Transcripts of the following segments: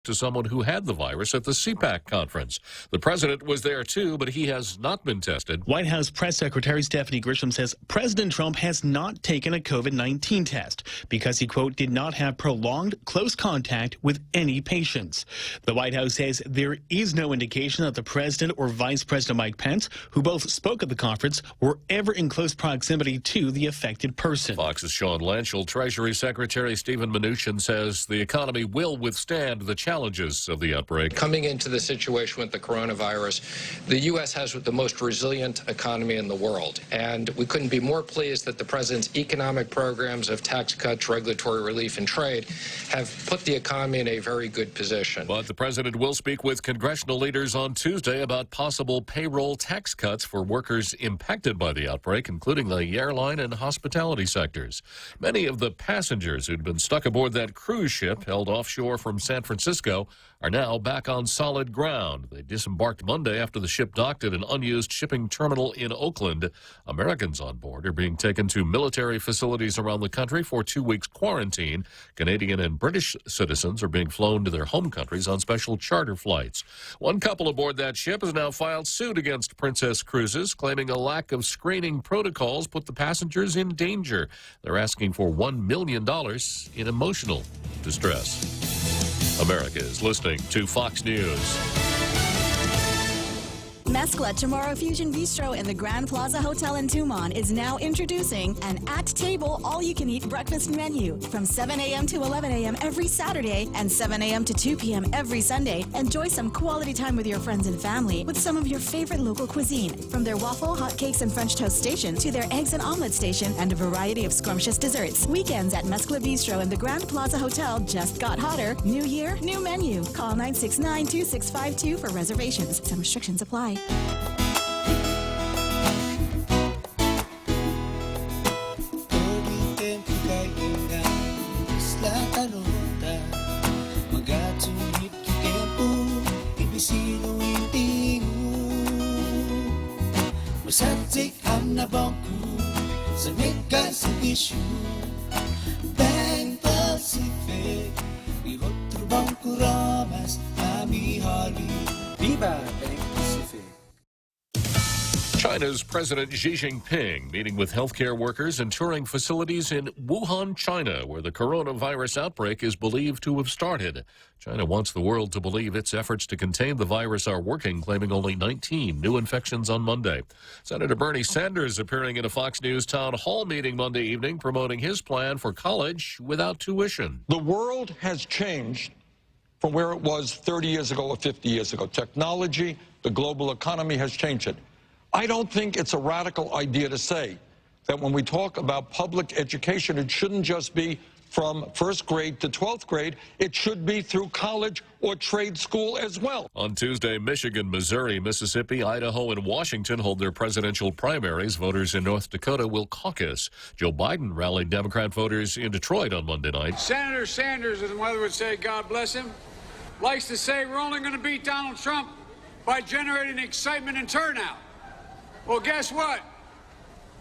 to someone who had the virus at the CPAC conference. The president was there too, but he has not been tested. White House Press Secretary Stephanie Grisham says President Trump has not taken a COVID-19 test because he, quote, did not have prolonged close contact with any patients. The White House says there is no indication that the president or Vice President Mike Pence, who both spoke at the conference, were ever in close proximity to the affected person. Fox's Sean Lanchel. Treasury Secretary Stephen Mnuchin says the economy will withstand the challenges of the outbreak. Coming into the situation with the coronavirus, the U.S. has the most resilient economy in the world, and we couldn't be more pleased that the president's economic programs of tax cuts, regulatory relief, and trade have put the economy in a very good position. But the president will speak with congressional leaders on Tuesday about possible payroll tax cuts for workers impacted by the outbreak, including the airline and hospitality sectors. Many of the passengers who'd been stuck aboard that cruise ship held offshore from San Francisco are now back on solid ground. They disembarked Monday after the ship docked at an unused shipping terminal in Oakland. Americans on board are being taken to military facilities around the country for 2 weeks quarantine. Canadian and British citizens are being flown to their home countries on special charter flights. One couple aboard that ship has now filed suit against Princess Cruises, claiming a lack of screening protocols put the passengers in danger. They're asking for $1 million in emotional distress. America is listening to Fox News. Mescla Tomorrow Fusion Bistro in the Grand Plaza Hotel in Tumon is now introducing an at-table all-you-can-eat breakfast menu from 7 a.m. to 11 a.m. every Saturday and 7 a.m. to 2 p.m. every Sunday. Enjoy some quality time with your friends and family with some of your favorite local cuisine, from their waffle, hotcakes, and French toast station to their eggs and omelet station and a variety of scrumptious desserts. Weekends at Mescla Bistro in the Grand Plaza Hotel just got hotter. New year, new menu. Call 969-2652 for reservations. Some restrictions apply. Masatik ang nabangku sa mega sa issue Bank Pacific Ihotro bangku ramas Ami hali Viva Bank Pacific. China's President Xi Jinping meeting with healthcare workers and touring facilities in Wuhan, China, where the coronavirus outbreak is believed to have started. China wants the world to believe its efforts to contain the virus are working, claiming only 19 new infections on Monday. Senator Bernie Sanders appearing in a Fox News town hall meeting Monday evening, promoting his plan for college without tuition. The world has changed from where it was 30 years ago or 50 years ago. Technology, the global economy has changed it. I don't think it's a radical idea to say that when we talk about public education, it shouldn't just be from first grade to 12th grade. It should be through college or trade school as well. On Tuesday, Michigan, Missouri, Mississippi, Idaho, and Washington hold their presidential primaries. Voters in North Dakota will caucus. Joe Biden rallied Democrat voters in Detroit on Monday night. Senator Sanders, as the mother would say, God bless him, likes to say we're only going to beat Donald Trump by generating excitement and turnout. Well, guess what?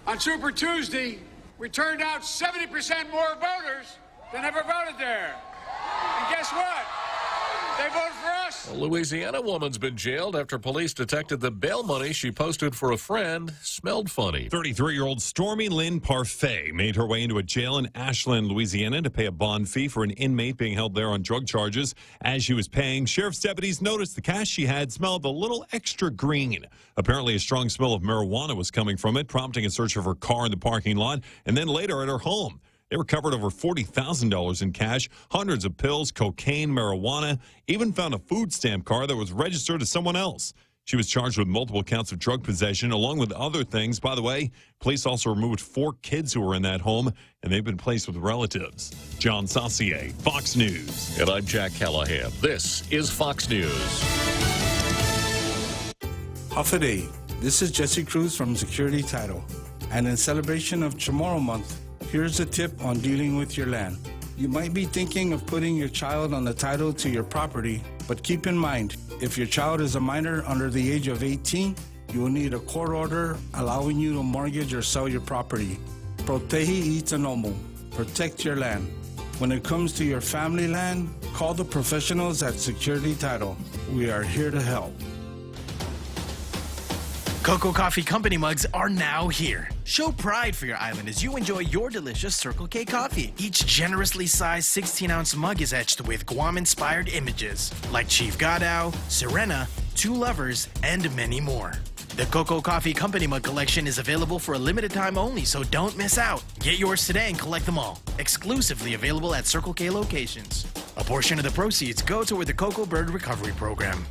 On Super Tuesday, we turned out 70% more voters than ever voted there. And guess what? They voted for us. A Louisiana woman's been jailed after police detected the bail money she posted for a friend smelled funny. 33-year-old Stormy Lynn Parfait made her way into a jail in Ashland, Louisiana to pay a bond fee for an inmate being held there on drug charges. As she was paying, sheriff's deputies noticed the cash she had smelled a little extra green. Apparently, a strong smell of marijuana was coming from it, prompting a search of her car in the parking lot and then later at her home. They recovered over $40,000 in cash, hundreds of pills, cocaine, marijuana, even found a food stamp card that was registered to someone else. She was charged with multiple counts of drug possession, along with other things. By the way, police also removed 4 kids who were in that home, and they've been placed with relatives. John Saucier, Fox News. And I'm Jack Callahan. This is Fox News. Howdy. This is Jesse Cruz from Security Title. And in celebration of Chamorro Month, here's a tip on dealing with your land. You might be thinking of putting your child on the title to your property, but keep in mind, if your child is a minor under the age of 18, you will need a court order allowing you to mortgage or sell your property. Protege Itanomo. Protect your land. When it comes to your family land, call the professionals at Security Title. We are here to help. Coco Coffee Company mugs are now here. Show pride for your island as you enjoy your delicious Circle K coffee. Each generously sized 16-ounce mug is etched with Guam-inspired images like Chief Gadao, Serena, Two Lovers, and many more. The Coco Coffee Company mug collection is available for a limited time only, so don't miss out. Get yours today and collect them all. Exclusively available at Circle K locations. A portion of the proceeds go toward the Coco Bird Recovery Program.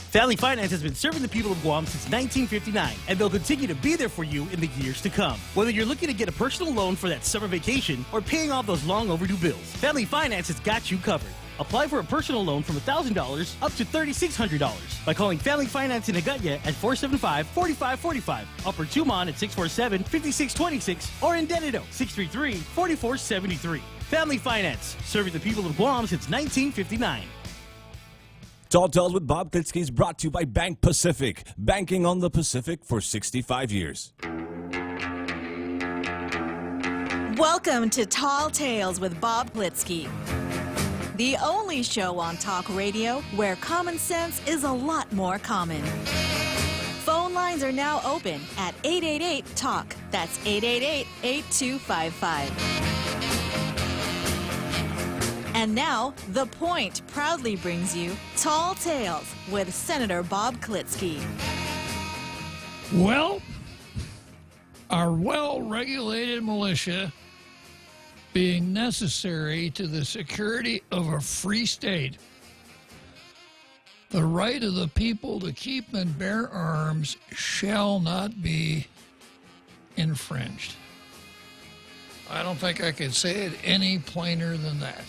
Family Finance has been serving the people of Guam since 1959, and they'll continue to be there for you in the years to come. Whether you're looking to get a personal loan for that summer vacation or paying off those long overdue bills, Family Finance has got you covered. Apply for a personal loan from $1,000 up to $3,600 by calling Family Finance in Agutya at 475-4545, Upper Tumon at 647-5626, or in Dededo, 633-4473. Family Finance, serving the people of Guam since 1959. Tall Tales with Bob Klitzkie is brought to you by Bank Pacific. Banking on the Pacific for 65 years. Welcome to Tall Tales with Bob Klitzkie, the only show on talk radio where common sense is a lot more common. Phone lines are now open at 888-TALK. That's 888-8255. And now, The Point proudly brings you Tall Tales with Senator Bob Klitzkie. Well, our well-regulated militia, being necessary to the security of a free state, the right of the people to keep and bear arms shall not be infringed. I don't think I could say it any plainer than that.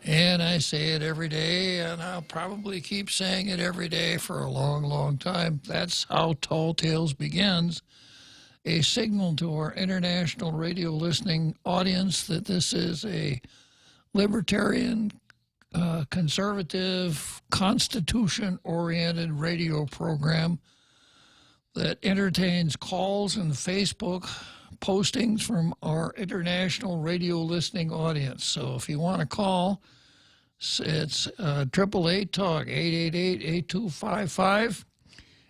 And I say it every day, and I'll probably keep saying it every day for a long, long time. That's how Tall Tales begins. A signal to our international radio listening audience that this is a libertarian, conservative, constitution-oriented radio program that entertains calls and Facebook postings from our international radio listening audience. So if you want to call, it's 888-TALK, 888-8255.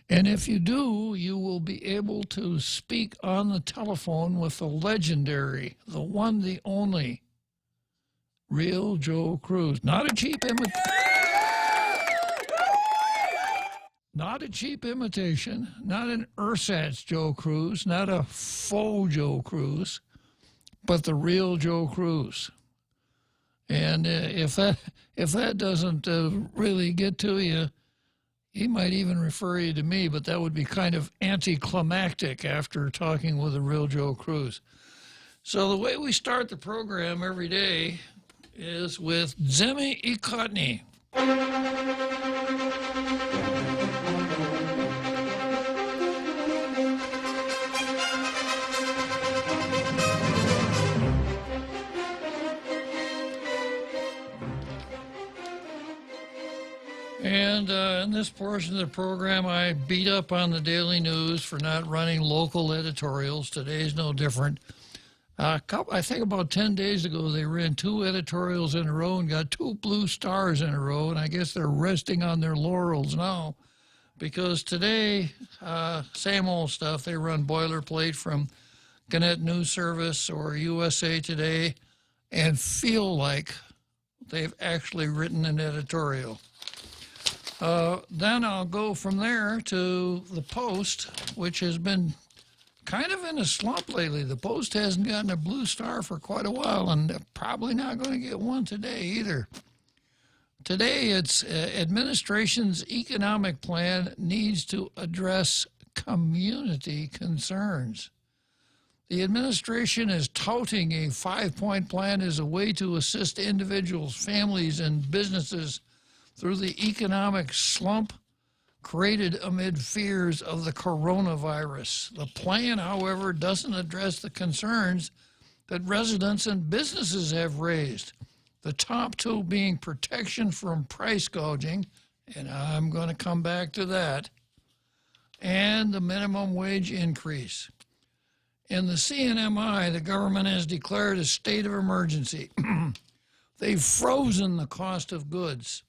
And if you do, you will be able to speak on the telephone with the legendary, the one, the only, real Joe Cruz. Not a cheap imitation, not an ersatz Joe Cruz, not a faux Joe Cruz, but the real Joe Cruz. And if that doesn't really get to you, he might even refer you to me, but that would be kind of anticlimactic after talking with the real Joe Cruz. So the way we start the program every day is with Zemi Ikotny. And in this portion of the program, I beat up on the Daily News for not running local editorials. Today's no different. I think about 10 days ago, they ran 2 editorials in a row and got 2 blue stars in a row, and I guess they're resting on their laurels now, because today, same old stuff. They run boilerplate from Gannett News Service or USA Today and feel like they've actually written an editorial. Then I'll go from there to the Post, which has been kind of in a slump lately. The Post hasn't gotten a blue star for quite a while, and they're probably not going to get one today either. Today, it's administration's economic plan needs to address community concerns. The administration is touting a 5-point plan as a way to assist individuals, families, and businesses through the economic slump created amid fears of the coronavirus. The plan, however, doesn't address the concerns that residents and businesses have raised. The top 2 being protection from price gouging, and I'm going to come back to that, and the minimum wage increase. In the CNMI, the government has declared a state of emergency. They've frozen the cost of goods.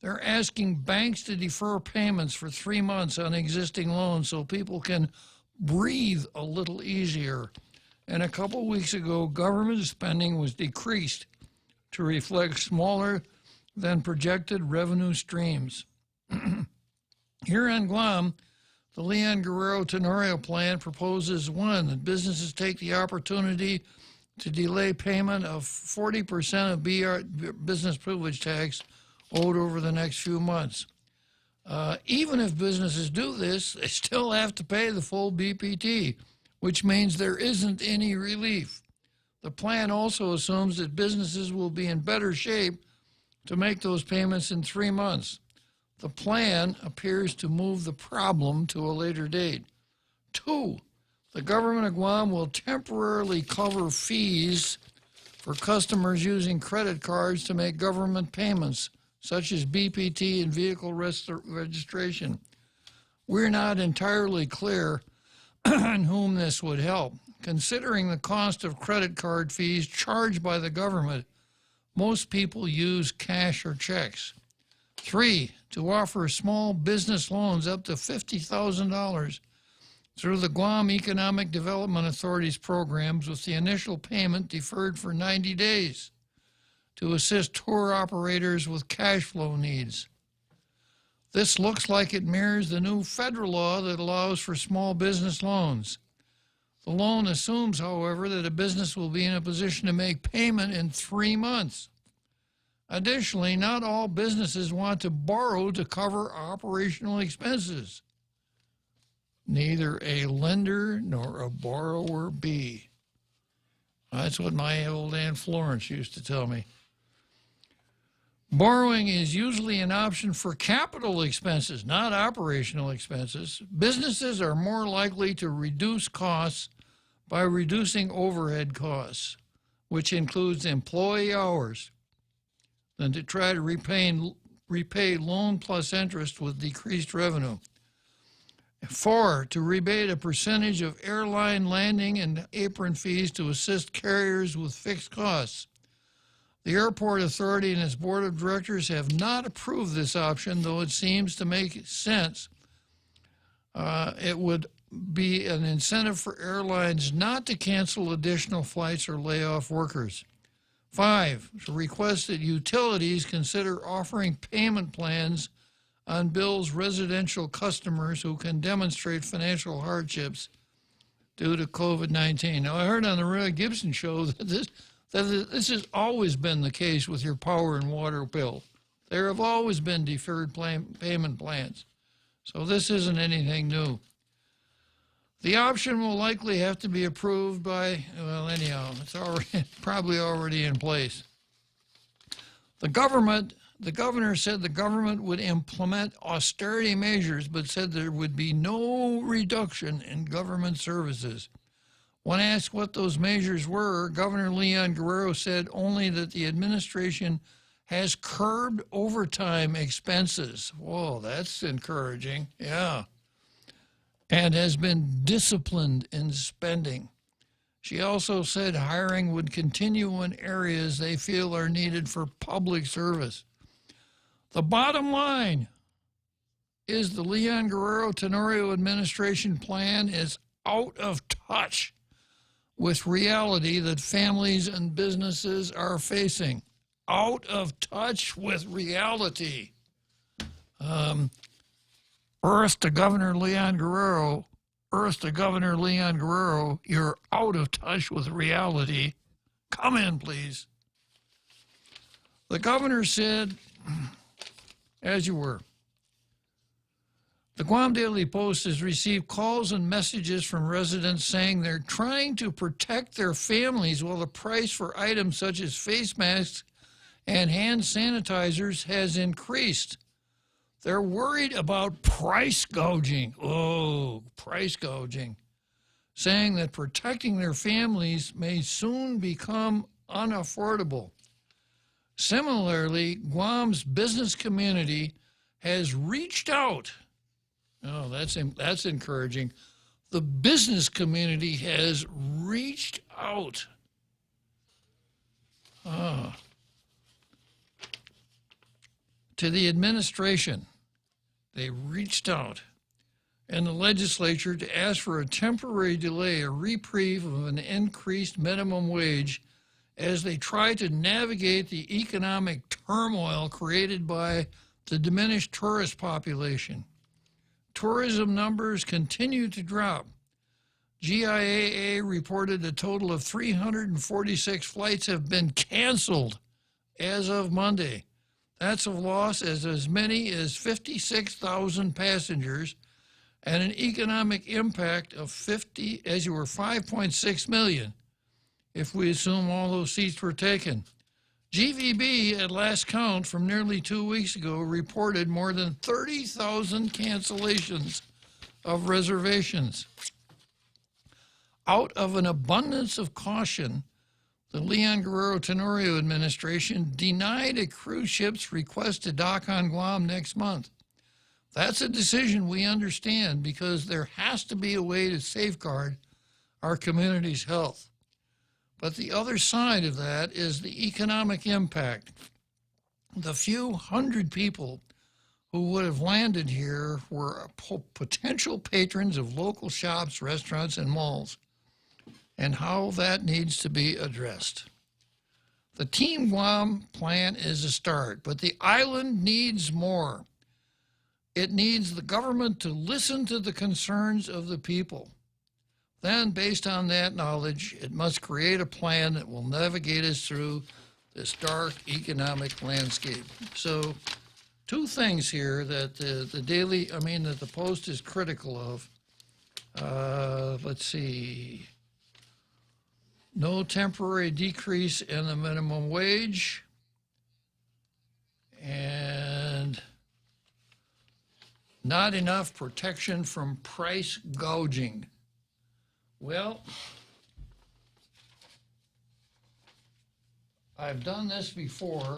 They're asking banks to defer payments for 3 months on existing loans so people can breathe a little easier. And a couple weeks ago, government spending was decreased to reflect smaller than projected revenue streams. Here on Guam, the Leon Guerrero Tenorio plan proposes, one, that businesses take the opportunity to delay payment of 40% of business privilege tax owed over the next few months. Even if businesses do this, they still have to pay the full BPT, which means there isn't any relief. The plan also assumes that businesses will be in better shape to make those payments in 3 months. The plan appears to move the problem to a later date. 2, the government of Guam will temporarily cover fees for customers using credit cards to make government payments, such as BPT and vehicle registration. We're not entirely clear on whom this would help. Considering the cost of credit card fees charged by the government, most people use cash or checks. 3, to offer small business loans up to $50,000 through the Guam Economic Development Authority's programs, with the initial payment deferred for 90 days to assist tour operators with cash flow needs. This looks like it mirrors the new federal law that allows for small business loans. The loan assumes, however, that a business will be in a position to make payment in 3 months. Additionally, not all businesses want to borrow to cover operational expenses. Neither a lender nor a borrower be. That's what my old Aunt Florence used to tell me. Borrowing is usually an option for capital expenses, not operational expenses. Businesses are more likely to reduce costs by reducing overhead costs, which includes employee hours, than to try to repay loan plus interest with decreased revenue. 4, to rebate a percentage of airline landing and apron fees to assist carriers with fixed costs. The airport authority and its board of directors have not approved this option, though it seems to make sense. It would be an incentive for airlines not to cancel additional flights or lay off workers. 5, to request that utilities consider offering payment plans on bills residential customers who can demonstrate financial hardships due to COVID-19. Now, I heard on the Roy Gibson show that this has always been the case with your power and water bill. There have always been deferred payment plans. So this isn't anything new. The option will likely have to be approved by, well, anyhow, it's probably already in place. The governor said the government would implement austerity measures, but said there would be no reduction in government services. When asked what those measures were, Governor Leon Guerrero said only that the administration has curbed overtime expenses. Whoa, that's encouraging. Yeah. And has been disciplined in spending. She also said hiring would continue in areas they feel are needed for public service. The bottom line is the Leon Guerrero Tenorio administration plan is out of touch with reality that families and businesses are facing. Out of touch with reality. Earth to Governor Leon Guerrero, you're out of touch with reality. Come in, please. The governor said, as you were, the Guam Daily Post has received calls and messages from residents saying they're trying to protect their families while the price for items such as face masks and hand sanitizers has increased. They're worried about price gouging. Oh, price gouging. Saying that protecting their families may soon become unaffordable. Similarly, Guam's business community has reached out. Oh, that's encouraging. the business community has reached out. To the administration. They reached out and the legislature to ask for a temporary delay, a reprieve of an increased minimum wage as they try to navigate the economic turmoil created by the diminished tourist population. Tourism numbers continue to drop. GIAA reported a total of 346 flights have been canceled as of Monday. That's a loss as many as 56,000 passengers and an economic impact of 5.6 million if we assume all those seats were taken. GVB, at last count from nearly 2 weeks ago, reported more than 30,000 cancellations of reservations. Out of an abundance of caution, the Leon Guerrero Tenorio administration denied a cruise ship's request to dock on Guam next month. That's a decision we understand because there has to be a way to safeguard our community's health. But the other side of that is the economic impact. The few hundred people who would have landed here were potential patrons of local shops, restaurants, and malls, and how that needs to be addressed. The Team Guam plan is a start, but the island needs more. It needs the government to listen to the concerns of the people. Then, based on that knowledge, it must create a plan that will navigate us through this dark economic landscape. So, two things here that that the Post is critical of. Let's see. No temporary decrease in the minimum wage, and not enough protection from price gouging. Well, I've done this before,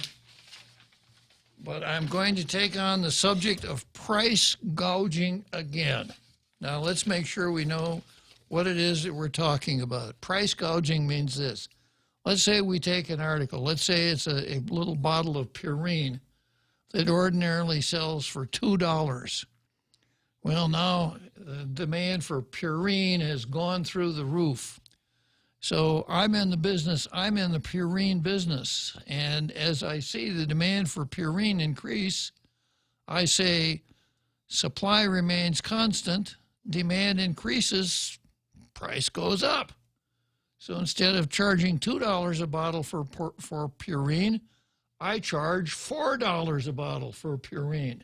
but I'm going to take on the subject of price gouging again. Now, let's make sure we know what it is that we're talking about. Price gouging means this. Let's say we take an article. Let's say it's a little bottle of Purine that ordinarily sells for $2. Well, now the demand for Purine has gone through the roof. So I'm in the Purine business. And as I see the demand for Purine increase, I say supply remains constant, demand increases, price goes up. So instead of charging $2 a bottle for Purine, I charge $4 a bottle for Purine.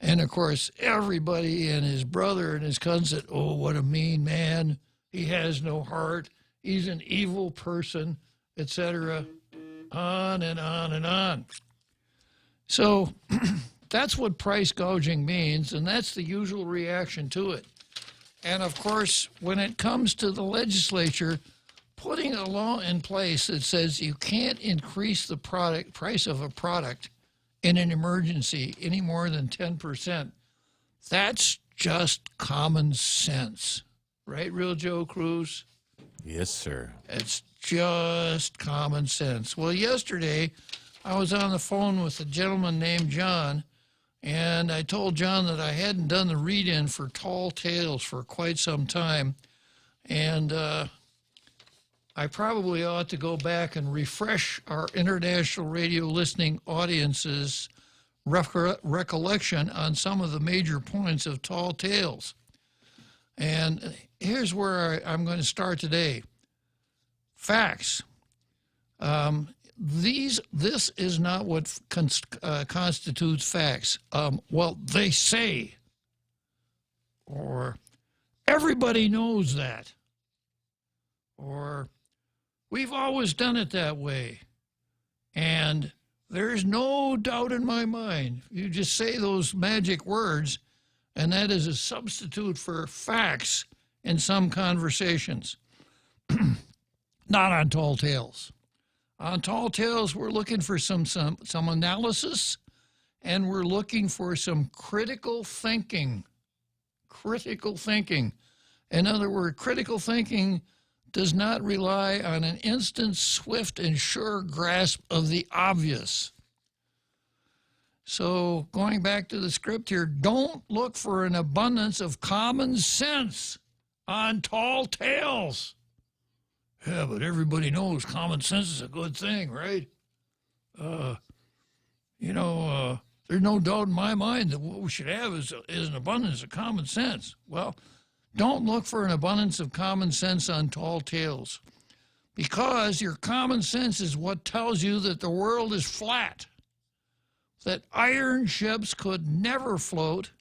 And of course, everybody and his brother and his cousin said, oh, what a mean man. He has no heart. He's an evil person, etc. On and on and on. So that's what price gouging means, and that's the usual reaction to it. And of course, when it comes to the legislature putting a law in place that says you can't increase the price of a product in an emergency any more than 10%, that's just common sense. Right, Real Joe Cruz? Yes, sir. It's just common sense. Well, yesterday, I was on the phone with a gentleman named John, and I told John that I hadn't done the read-in for Tall Tales for quite some time, and I probably ought to go back and refresh our international radio listening audience's recollection on some of the major points of Tall Tales. And here's where I'm going to start today. Facts. This is not what constitutes facts. Well, they say, or everybody knows that, or we've always done it that way, and there's no doubt in my mind. You just say those magic words, and that is a substitute for facts in some conversations. Not on Tall Tales. On Tall Tales, we're looking for some analysis, and we're looking for some critical thinking. Critical thinking. In other words, critical thinking does not rely on an instant, swift, and sure grasp of the obvious. So going back to the script here, don't look for an abundance of common sense on tall tales. Yeah, but everybody knows common sense is a good thing, right? There's no doubt in my mind that what we should have is an abundance of common sense. Well, don't look for an abundance of common sense on tall tales, because your common sense is what tells you that the world is flat, that iron ships could never float,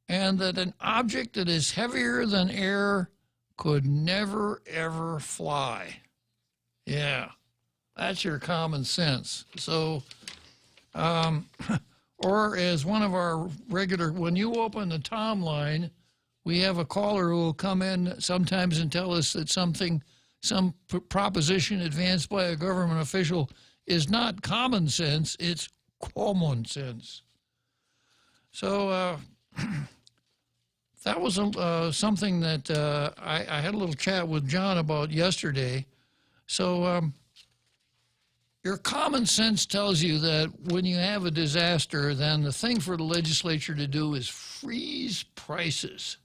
and that an object that is heavier than air could never, ever fly. Yeah, that's your common sense. So, or as one of our regular, when you open the Tom line, we have a caller who will come in sometimes and tell us that some proposition advanced by a government official is not common sense, it's common sense. So that was something that I had a little chat with John about yesterday. So your common sense tells you that when you have a disaster, then the thing for the legislature to do is freeze prices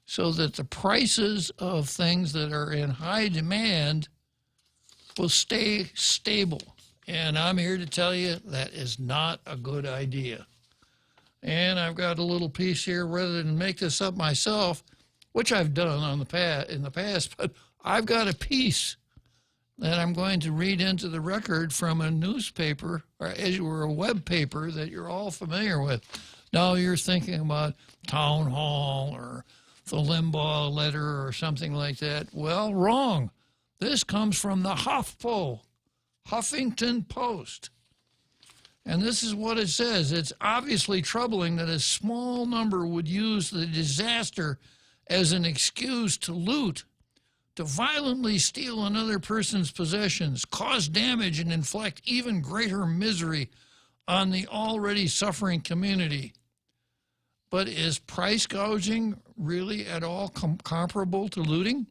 so that the prices of things that are in high demand will stay stable. And I'm here to tell you that is not a good idea. And I've got a little piece here, rather than make this up myself, which I've done in the past, but I've got a piece that I'm going to read into the record from a newspaper or a web paper that you're all familiar with. Now you're thinking about Town Hall or the Limbaugh letter or something like that. Well, wrong. This comes from the HuffPo, Huffington Post. And this is what it says. It's obviously troubling that a small number would use the disaster as an excuse to loot, to violently steal another person's possessions, cause damage, and inflict even greater misery on the already suffering community. But is price gouging really at all comparable to looting?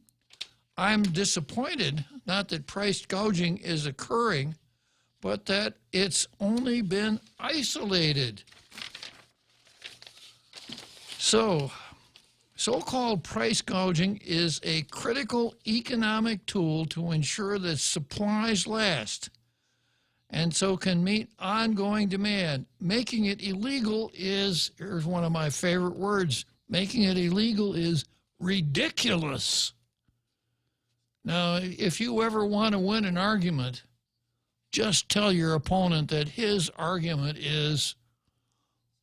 I'm disappointed, not that price gouging is occurring, but that it's only been isolated. So-called price gouging is a critical economic tool to ensure that supplies last and so can meet ongoing demand. Making it illegal is, here's one of my favorite words, making it illegal is ridiculous. Now, if you ever want to win an argument, just tell your opponent that his argument is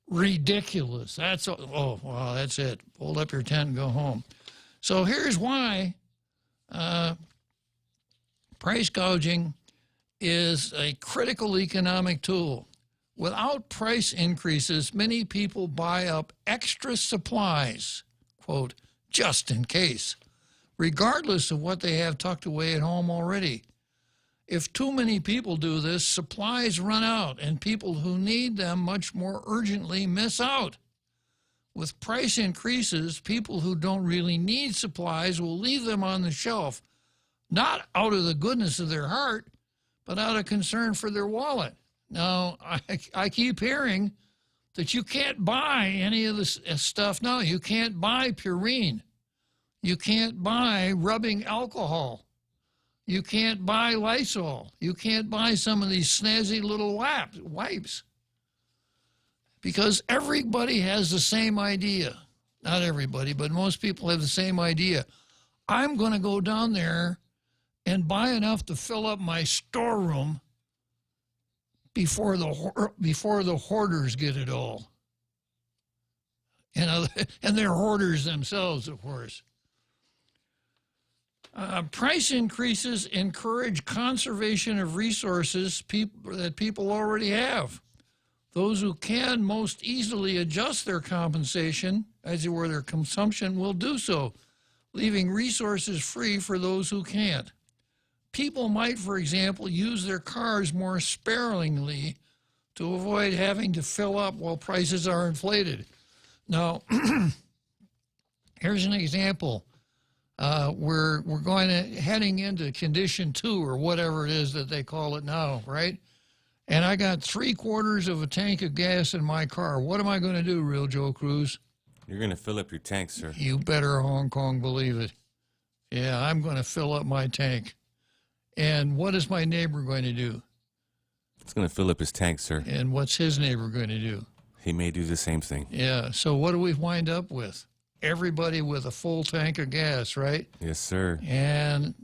ridiculous. That's it. Fold up your tent and go home. So here's why price gouging is a critical economic tool. Without price increases, many people buy up extra supplies, quote, just in case, regardless of what they have tucked away at home already. If too many people do this, supplies run out, and people who need them much more urgently miss out. With price increases, people who don't really need supplies will leave them on the shelf, not out of the goodness of their heart, but out of concern for their wallet. Now, I keep hearing that you can't buy any of this stuff now. You can't buy Purine. You can't buy rubbing alcohol. You can't buy Lysol. You can't buy some of these snazzy little wipes. Because everybody has the same idea. Not everybody, but most people have the same idea. I'm going to go down there and buy enough to fill up my storeroom before the hoarders get it all. And they're hoarders themselves, of course. Price increases encourage conservation of resources that people already have. Those who can most easily adjust their compensation, as it were their consumption, will do so, leaving resources free for those who can't. People might, for example, use their cars more sparingly to avoid having to fill up while prices are inflated. Now, Here's an example. We're heading into condition 2 or whatever it is that they call it now, right? And I got 3/4 of a tank of gas in my car. What am I going to do, Real Joe Cruz? You're going to fill up your tank, sir. You better Hong Kong believe it. Yeah, I'm going to fill up my tank. And what is my neighbor going to do? It's going to fill up his tank, sir. And what's his neighbor going to do? He may do the same thing. Yeah, so what do we wind up with? Everybody with a full tank of gas, right? Yes, sir. And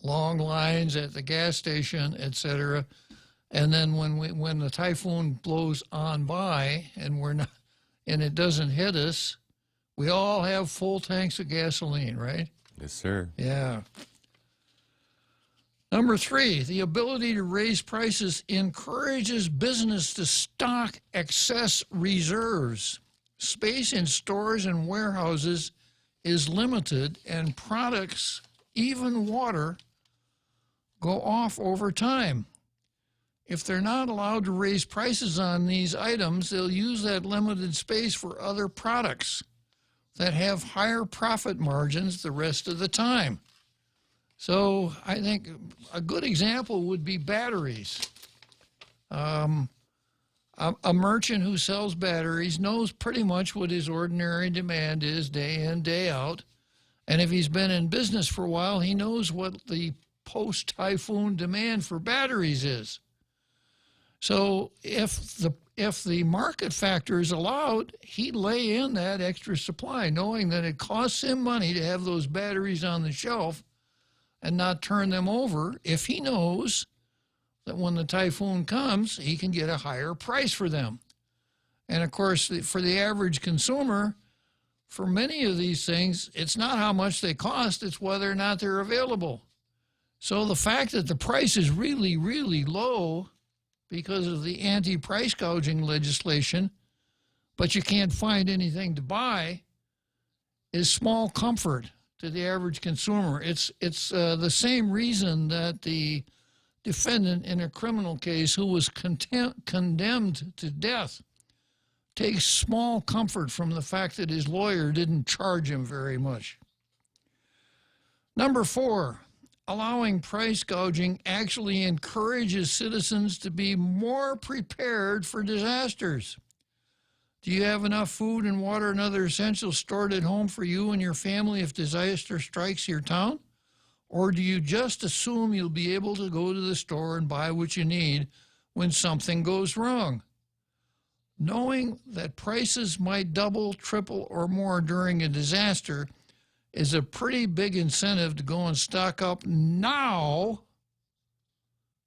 long lines at the gas station, etc. And then when the typhoon blows on by and it doesn't hit us, we all have full tanks of gasoline, right? Yes, sir. Yeah. Number 3, the ability to raise prices encourages business to stock excess reserves. Space in stores and warehouses is limited, and products, even water, go off over time. If they're not allowed to raise prices on these items, they'll use that limited space for other products that have higher profit margins the rest of the time. So I think a good example would be batteries. A merchant who sells batteries knows pretty much what his ordinary demand is day in, day out. And if he's been in business for a while, he knows what the post-typhoon demand for batteries is. So if the market factor is allowed, he'd lay in that extra supply, knowing that it costs him money to have those batteries on the shelf and not turn them over if he knows that when the typhoon comes, he can get a higher price for them. And of course, for the average consumer, for many of these things, it's not how much they cost, it's whether or not they're available. So the fact that the price is really, really low because of the anti-price gouging legislation, but you can't find anything to buy, is small comfort to the average consumer. It's the same reason that the defendant in a criminal case who was condemned to death takes small comfort from the fact that his lawyer didn't charge him very much. Number 4, allowing price gouging actually encourages citizens to be more prepared for disasters. Do you have enough food and water and other essentials stored at home for you and your family if disaster strikes your town? Or do you just assume you'll be able to go to the store and buy what you need when something goes wrong? Knowing that prices might double, triple, or more during a disaster is a pretty big incentive to go and stock up now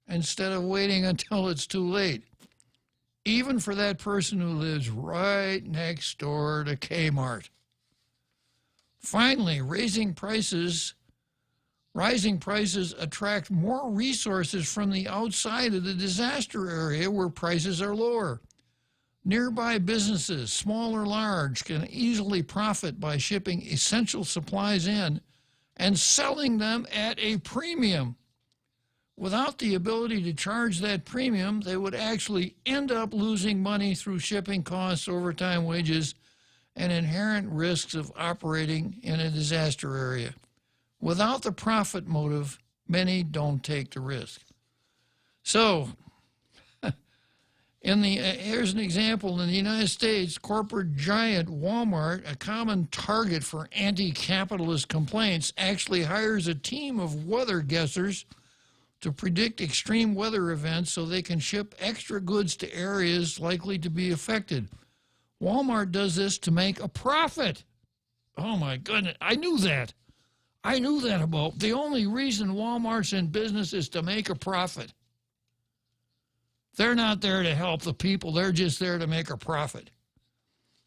instead of waiting until it's too late, even for that person who lives right next door to Kmart. Finally, rising prices attract more resources from the outside of the disaster area where prices are lower. Nearby businesses, small or large, can easily profit by shipping essential supplies in and selling them at a premium. Without the ability to charge that premium, they would actually end up losing money through shipping costs, overtime wages, and inherent risks of operating in a disaster area. Without the profit motive, many don't take the risk. So, here's an example. In the United States, corporate giant Walmart, a common target for anti-capitalist complaints, actually hires a team of weather guessers to predict extreme weather events so they can ship extra goods to areas likely to be affected. Walmart does this to make a profit. Oh, my goodness. I knew that. About the only reason Walmart's in business is to make a profit. They're not there to help the people. They're just there to make a profit.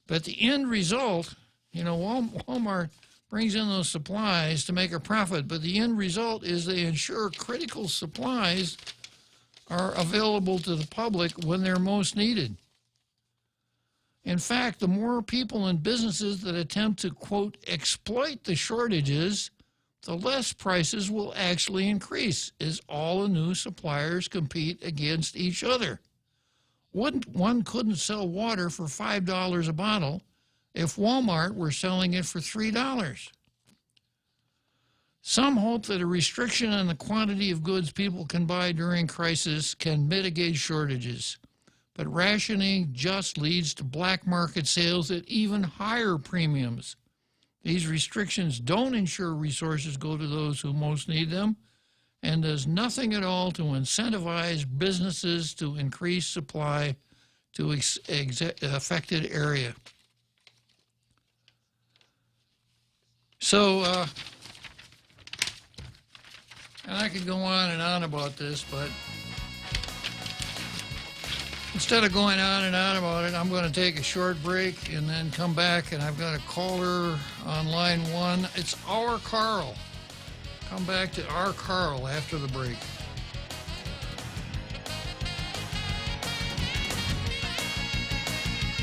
But the end result, Walmart brings in those supplies to make a profit, but the end result is they ensure critical supplies are available to the public when they're most needed. In fact, the more people and businesses that attempt to, quote, exploit the shortages, the less prices will actually increase as all the new suppliers compete against each other. One couldn't sell water for $5 a bottle if Walmart were selling it for $3. Some hope that a restriction on the quantity of goods people can buy during crisis can mitigate shortages. But rationing just leads to black market sales at even higher premiums. These restrictions don't ensure resources go to those who most need them, and does nothing at all to incentivize businesses to increase supply to affected area. So, and I could go on and on about this, but instead of going on and on about it, I'm going to take a short break and then come back, and I've got a caller on line 1. It's our Carl. Come back to our Carl after the break.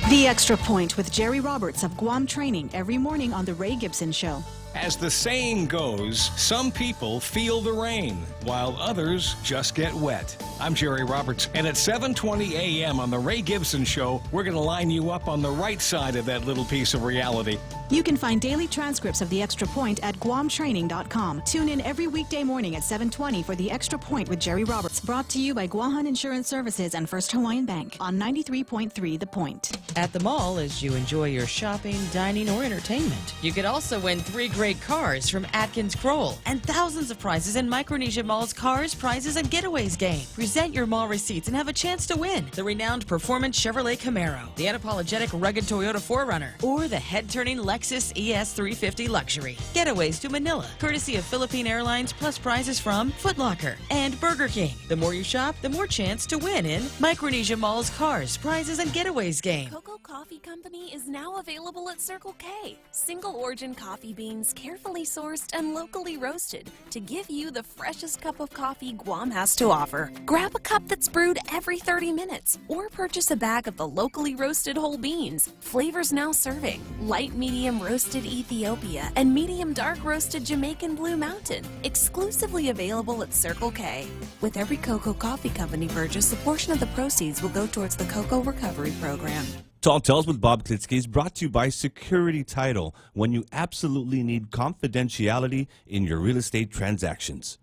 The Extra Point with Jerry Roberts of Guam Training every morning on The Ray Gibson Show. As the saying goes, some people feel the rain, while others just get wet. I'm Jerry Roberts, and at 7:20 a.m. on The Ray Gibson Show, we're going to line you up on the right side of that little piece of reality. You can find daily transcripts of The Extra Point at guamtraining.com. Tune in every weekday morning at 7:20 for The Extra Point with Jerry Roberts, brought to you by Guahan Insurance Services and First Hawaiian Bank on 93.3 The Point. At the mall, as you enjoy your shopping, dining, or entertainment, you could also win 3 great cars from Atkins Kroll and thousands of prizes in Micronesia Mall's Cars, Prizes, and Getaways game. Present your mall receipts and have a chance to win the renowned performance Chevrolet Camaro, the unapologetic rugged Toyota 4Runner, or the head-turning Lexus ES350 Luxury. Getaways to Manila, courtesy of Philippine Airlines, plus prizes from Foot Locker and Burger King. The more you shop, the more chance to win in Micronesia Mall's Cars, Prizes, and Getaways game. Cocoa Coffee Company is now available at Circle K. Single origin coffee beans, carefully sourced and locally roasted to give you the freshest cup of coffee Guam has to offer. Grab a cup that's brewed every 30 minutes or purchase a bag of the locally roasted whole beans. Flavors now serving: light medium roasted Ethiopia and medium dark roasted Jamaican Blue Mountain. Exclusively available at Circle K. With every Cocoa Coffee Company purchase, a portion of the proceeds will go towards the Cocoa Recovery Program. Talk Tells with Bob Klitzkie is brought to you by Security Title, when you absolutely need confidentiality in your real estate transactions.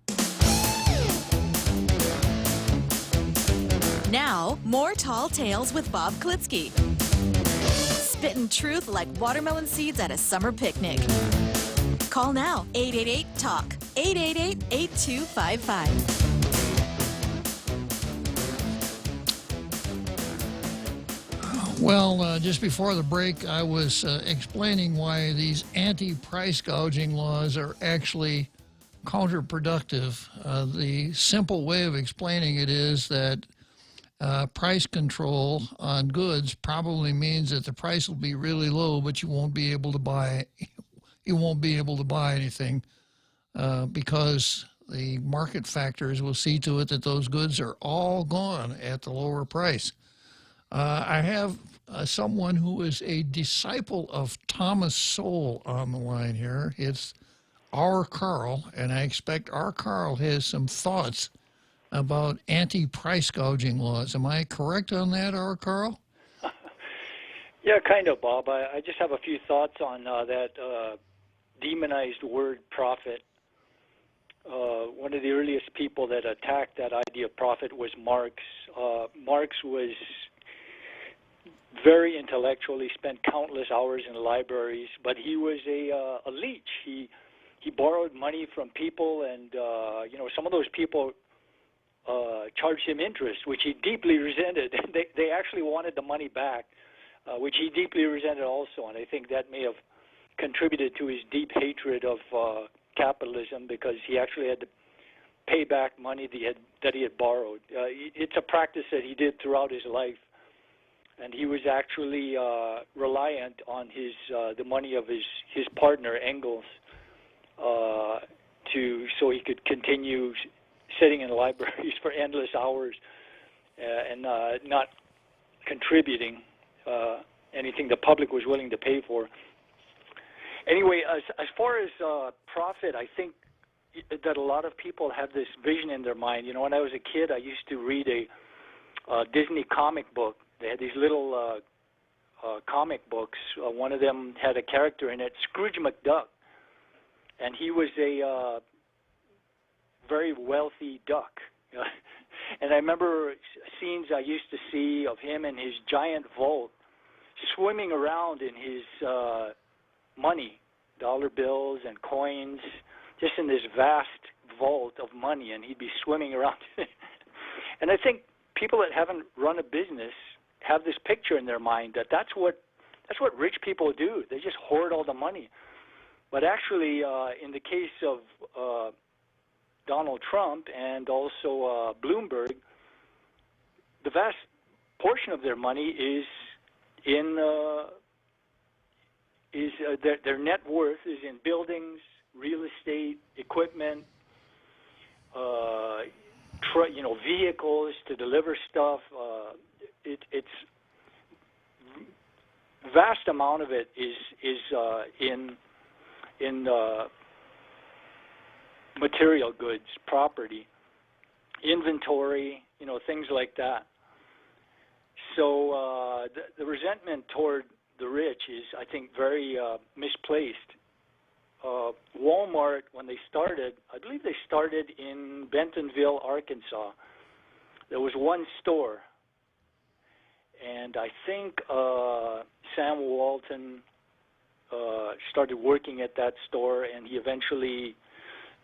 Now, more Tall Tales with Bob Klitzkie. Spitting truth like watermelon seeds at a summer picnic. Call now, 888-TALK, 888-8255. Well, just before the break, I was explaining why these anti-price gouging laws are actually counterproductive. The simple way of explaining it is that price control on goods probably means that the price will be really low, but you won't be able to buy anything because the market factors will see to it that those goods are all gone at the lower price. I have someone who is a disciple of Thomas Sowell on the line here. It's our Carl, and I expect our Carl has some thoughts about anti-price gouging laws. Am I correct on that, our Carl? Yeah, kind of, Bob. I just have a few thoughts on that demonized word profit. One of the earliest people that attacked that idea of profit was Marx. Marx was very intellectual. He spent countless hours in libraries, but he was a leech. He borrowed money from people, and some of those people charged him interest, which he deeply resented. They actually wanted the money back, which he deeply resented also, and I think that may have contributed to his deep hatred of capitalism, because he actually had to pay back money that he had borrowed. It's a practice that he did throughout his life. And he was actually reliant on the money of his partner Engels, so he could continue sitting in libraries for endless hours and not contributing anything the public was willing to pay for. Anyway, as far as profit, I think that a lot of people have this vision in their mind. When I was a kid, I used to read a Disney comic book. They had these little comic books. One of them had a character in it, Scrooge McDuck, and he was a very wealthy duck. And I remember scenes I used to see of him in his giant vault, swimming around in his money, dollar bills and coins, just in this vast vault of money, and he'd be swimming around. And I think people that haven't run a business have this picture in their mind that that's what rich people do. They just hoard all the money. But actually, in the case of Donald Trump and also Bloomberg, the vast portion of their money is in their net worth is in buildings, real estate, equipment, vehicles to deliver stuff. It's vast amount of it is in material goods, property, inventory, things like that. So the resentment toward the rich is, I think, very misplaced. Walmart, when they started, I believe they started in Bentonville, Arkansas. There was one store, and I think Sam Walton started working at that store, and he eventually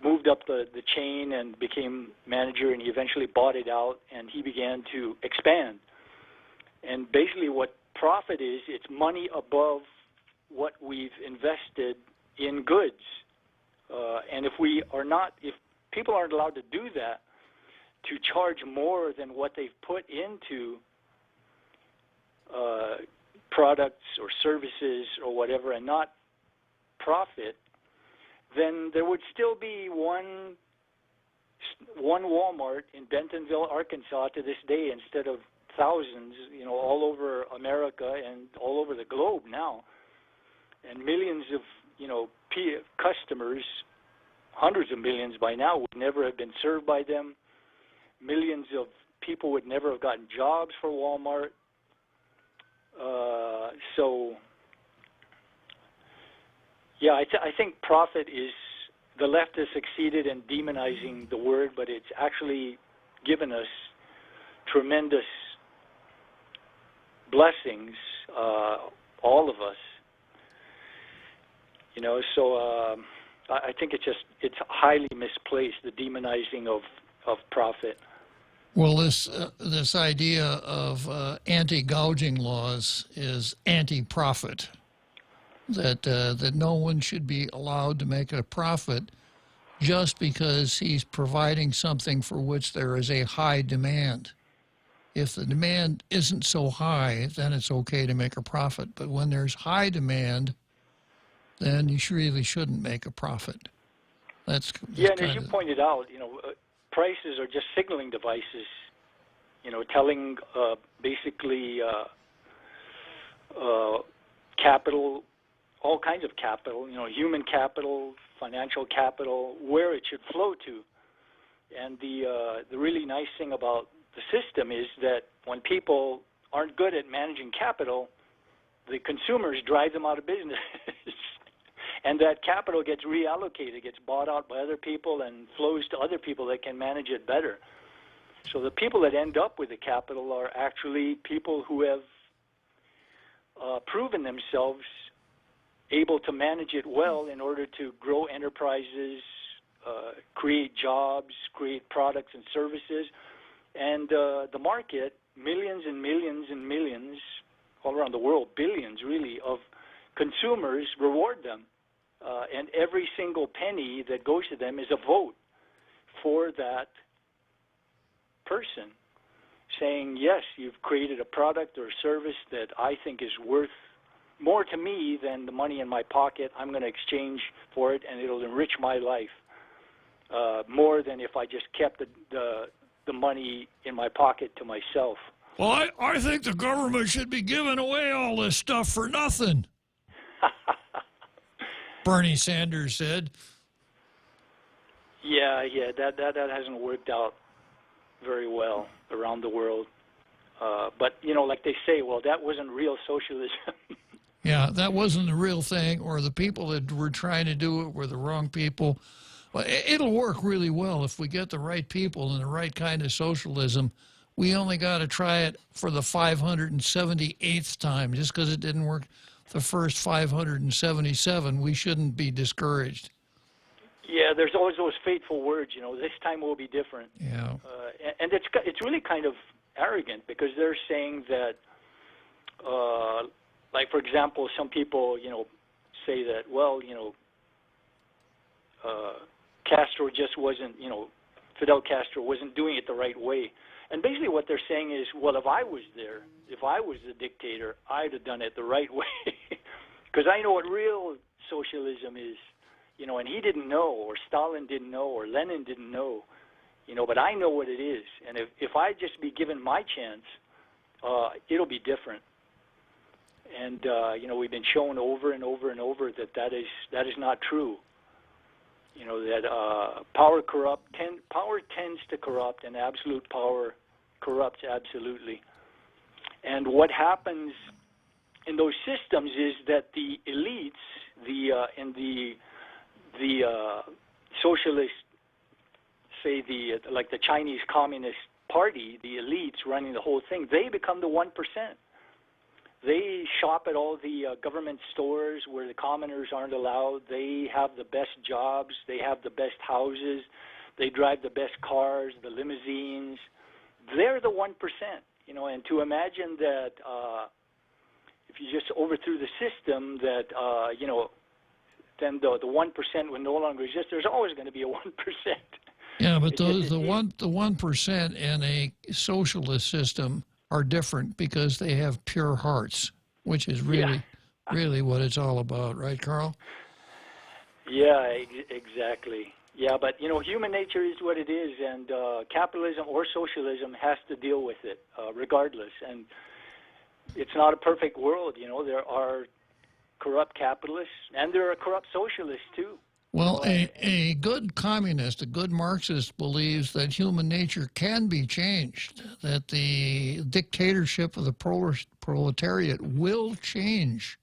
moved up the chain and became manager, and he eventually bought it out, and he began to expand. And basically what profit is, it's money above what we've invested in goods. And if people aren't allowed to do that, to charge more than what they've put into products or services or whatever and not profit, then there would still be one Walmart in Bentonville, Arkansas to this day instead of thousands, all over America and all over the globe now. And millions of, customers, hundreds of millions by now, would never have been served by them. Millions of people would never have gotten jobs for Walmart. I think profit is, the left has succeeded in demonizing the word, but it's actually given us tremendous blessings, all of us. I think it's highly misplaced, the demonizing of profit. Well, this idea of anti-gouging laws is anti-profit. That no one should be allowed to make a profit just because he's providing something for which there is a high demand. If the demand isn't so high, then it's okay to make a profit. But when there's high demand, then you really shouldn't make a profit. And as you pointed out, prices are just signaling devices, telling basically capital, all kinds of capital, human capital, financial capital, where it should flow to. And the really nice thing about the system is that when people aren't good at managing capital, the consumers drive them out of business. And that capital gets reallocated, gets bought out by other people and flows to other people that can manage it better. So the people that end up with the capital are actually people who have proven themselves able to manage it well in order to grow enterprises, create jobs, create products and services. And the market, millions and millions and millions all around the world, billions really, of consumers reward them. And every single penny that goes to them is a vote for that person, saying, yes, you've created a product or a service that I think is worth more to me than the money in my pocket. I'm going to exchange for it, and it'll enrich my life more than if I just kept the money in my pocket to myself. Well, I think the government should be giving away all this stuff for nothing. Bernie Sanders said. Yeah, that hasn't worked out very well around the world. But, you know, like they say, well, that wasn't real socialism. Yeah, that wasn't the real thing, or the people that were trying to do it were the wrong people. Well, it'll work really well if we get the right people and the right kind of socialism. We only got to try it for the 578th time. Just because it didn't work the first 577, we shouldn't be discouraged. Yeah, there's always those fateful words, you know, this time will be different. Yeah. And it's really kind of arrogant because they're saying that, like, for example, some people, you know, say that, well, you know, Castro just wasn't, you know, Fidel Castro wasn't doing it the right way. And basically what they're saying is, well, if I was there, if I was the dictator, I'd have done it the right way. Because I know what real socialism is, you know, and he didn't know, or Stalin didn't know, or Lenin didn't know, you know, but I know what it is. And if I just be given my chance, it'll be different. And, you know, we've been shown over and over and over that that is not true. You know, that power tends to corrupt, and absolute power corrupts absolutely. And what happens in those systems is that the elites, and the socialist, say like the Chinese Communist Party, the elites running the whole thing, they become the 1%. They shop at all the government stores where the commoners aren't allowed. They have the best jobs. They have the best houses. They drive the best cars, the limousines. They're the 1%, you know, and to imagine that if you just overthrew the system that, you know, then the 1% would no longer exist. There's always going to be a 1%. Yeah, but the 1% in a socialist system are different because they have pure hearts, which is really, really what it's all about, right, Carl? Yeah, exactly. Yeah, but, you know, human nature is what it is, and capitalism or socialism has to deal with it regardless. And it's not a perfect world, you know. There are corrupt capitalists, and there are corrupt socialists, too. Well, a good communist, a good Marxist believes that human nature can be changed, that the dictatorship of the proletariat will change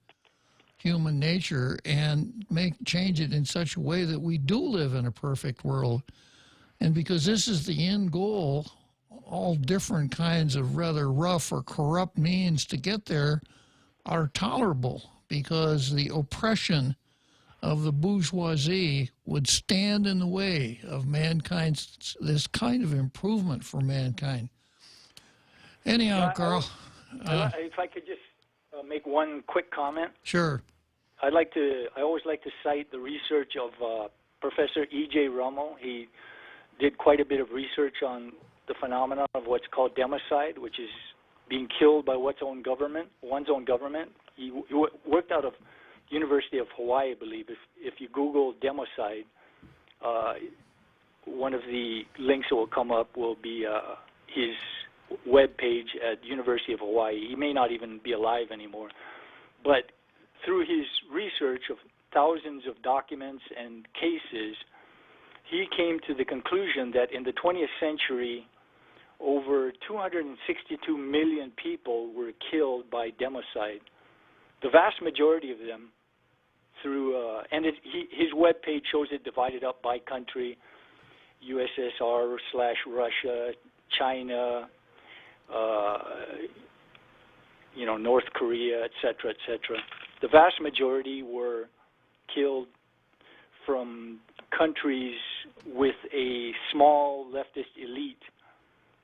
human nature and change it in such a way that we do live in a perfect world. And because this is the end goal, all different kinds of rather rough or corrupt means to get there are tolerable because the oppression of the bourgeoisie would stand in the way of mankind's, this kind of improvement for mankind. Anyhow, Carl. If I could just make one quick comment. Sure. I always like to cite the research of Professor E.J. Rummel. He did quite a bit of research on the phenomenon of what's called democide, which is being killed by one's own government. He worked out of University of Hawaii, I believe. If you Google democide, one of the links that will come up will be his web page at University of Hawaii. He may not even be alive anymore. But through his research of thousands of documents and cases, he came to the conclusion that in the 20th century, over 262 million people were killed by democide. The vast majority of them through, his web page shows it divided up by country, USSR/Russia, China, you know, North Korea, et cetera, The vast majority were killed from countries with a small leftist elite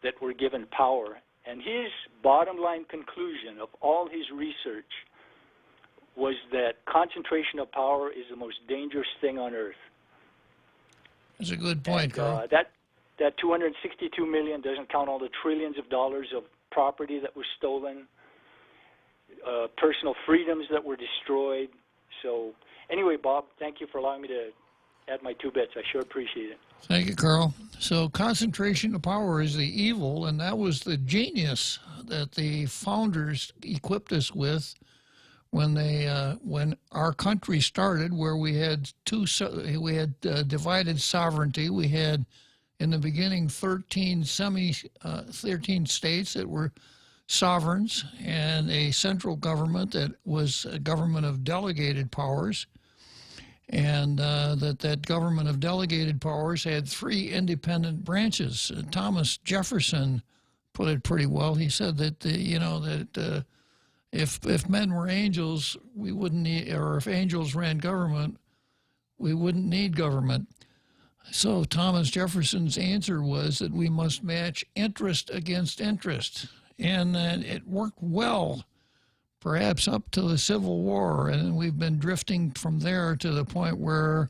that were given power. And his bottom line conclusion of all his research was that concentration of power is the most dangerous thing on earth. That's a good point, Carl. That 262 million doesn't count all the trillions of dollars of property that was stolen, personal freedoms that were destroyed. So anyway, Bob, thank you for allowing me to add my 2 bits. I sure appreciate it. Thank you, Carl. So concentration of power is the evil, and that was the genius that the founders equipped us with when our country started, where we had divided sovereignty. We had in the beginning 13 states that were sovereigns and a central government that was a government of delegated powers, and that government of delegated powers had three independent branches. Thomas Jefferson put it pretty well. He said that if men were angels, we wouldn't need, or if angels ran government, we wouldn't need government. So Thomas Jefferson's answer was that we must match interest against interest. And it worked well, perhaps up to the Civil War. And we've been drifting from there to the point where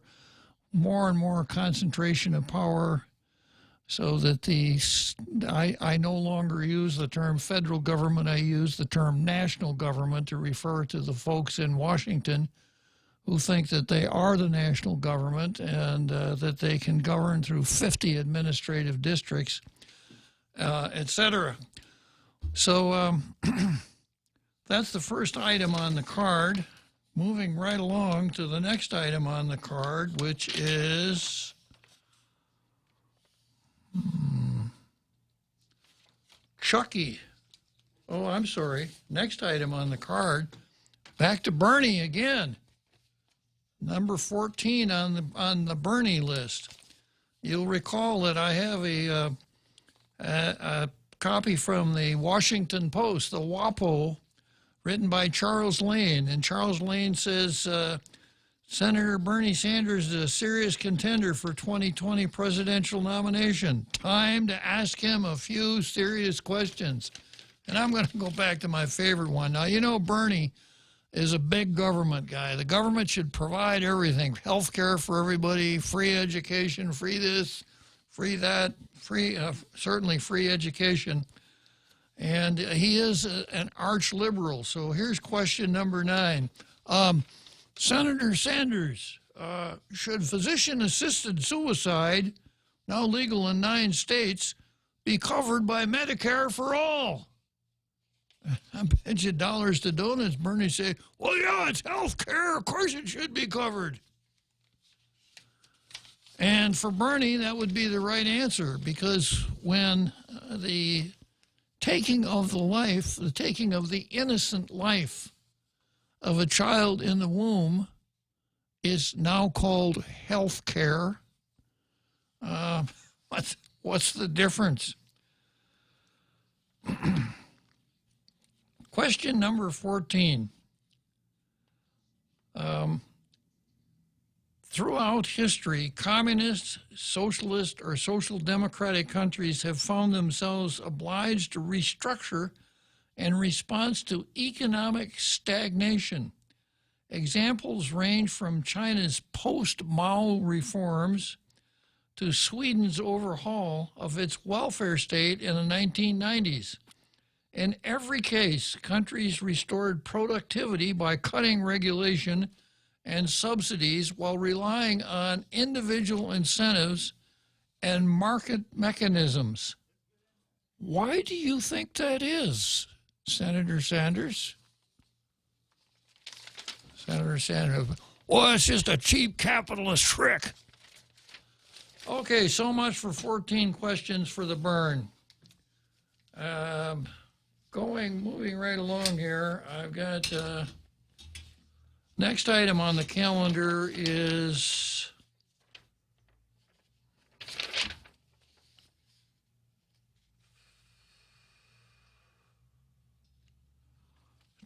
more and more concentration of power, so that I no longer use the term federal government. I use the term national government to refer to the folks in Washington who think that they are the national government and that they can govern through 50 administrative districts, etc. So that's the first item on the card. Moving right along to the next item on the card, which is Chucky. Oh, I'm sorry. Next item on the card, back to Bernie again. Number 14 on the Bernie list. You'll recall that I have a copy from the Washington Post, the WAPO, written by Charles Lane. And Charles Lane says, Senator Bernie Sanders is a serious contender for 2020 presidential nomination. Time to ask him a few serious questions. And I'm going to go back to my favorite one. Now, you know, Bernie is a big government guy. The government should provide everything, health care for everybody, free education, free this, free that, certainly free education. And he is an arch liberal. So here's question number 9. Senator Sanders, should physician-assisted suicide, now legal in 9 states, be covered by Medicare for all? I bet you dollars to donuts, Bernie say, well, yeah, it's health care. Of course it should be covered. And for Bernie, that would be the right answer, because when the taking of the innocent life of a child in the womb is now called health care, what's the difference? Question number 14. Throughout history, communist, socialist, or social democratic countries have found themselves obliged to restructure in response to economic stagnation. Examples range from China's post-Mao reforms to Sweden's overhaul of its welfare state in the 1990s. In every case, countries restored productivity by cutting regulation and subsidies while relying on individual incentives and market mechanisms. Why do you think that is, Senator Sanders? Senator Sanders, well, it's just a cheap capitalist trick. Okay, so much for 14 questions for the burn. Moving right along here, I've got next item on the calendar is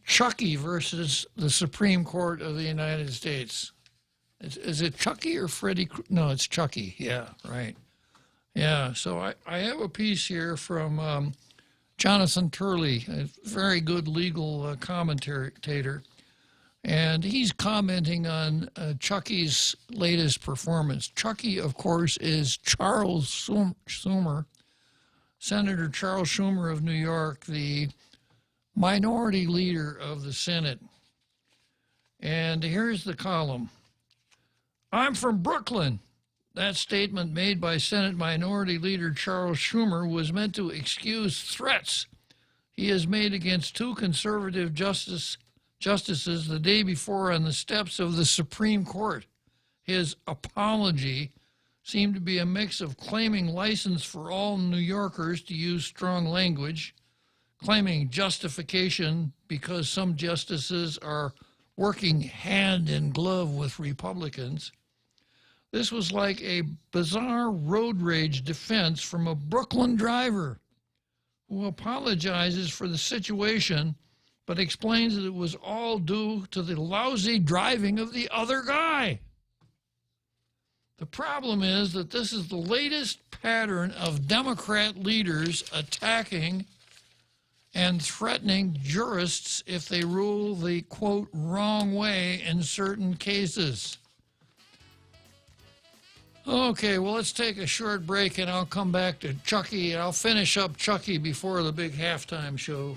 Chucky versus the Supreme Court of the United States. Is it Chucky or Freddie? No, it's Chucky. Yeah, right. Yeah, so I have a piece here from Jonathan Turley, a very good legal commentator, and he's commenting on Chucky's latest performance. Chucky, of course, is Charles Schumer, Senator Charles Schumer of New York, the minority leader of the Senate. And here's the column. I'm from Brooklyn. That statement made by Senate Minority Leader Charles Schumer was meant to excuse threats he has made against 2 conservative justices the day before on the steps of the Supreme Court. His apology seemed to be a mix of claiming license for all New Yorkers to use strong language, claiming justification because some justices are working hand in glove with Republicans. This was like a bizarre road rage defense from a Brooklyn driver who apologizes for the situation but explains that it was all due to the lousy driving of the other guy. The problem is that this is the latest pattern of Democrat leaders attacking and threatening jurists if they rule the, quote, wrong way in certain cases. Okay, well, let's take a short break, and I'll come back to Chucky, and I'll finish up Chucky before the big halftime show.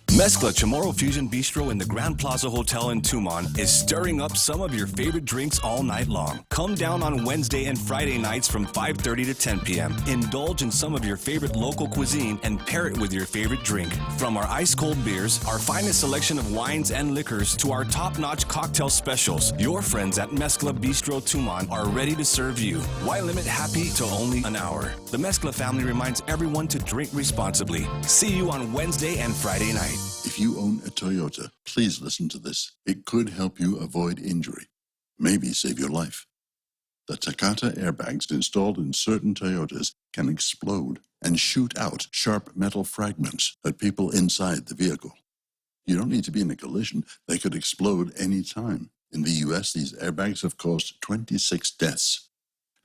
Mezcla Chamorro Fusion Bistro in the Grand Plaza Hotel in Tumon is stirring up some of your favorite drinks all night long. Come down on Wednesday and Friday nights from 5:30 to 10 p.m. Indulge in some of your favorite local cuisine and pair it with your favorite drink. From our ice-cold beers, our finest selection of wines and liquors, to our top-notch cocktail specials, your friends at Mezcla Bistro Tumon are ready to serve you. Why limit happy to only an hour? The Mezcla family reminds everyone to drink responsibly. See you on Wednesday and Friday night. If you own a Toyota, please listen to this. It could help you avoid injury, maybe save your life. The Takata airbags installed in certain Toyotas can explode and shoot out sharp metal fragments at people inside the vehicle. You don't need to be in a collision. They could explode any time. In the U.S., these airbags have caused 26 deaths.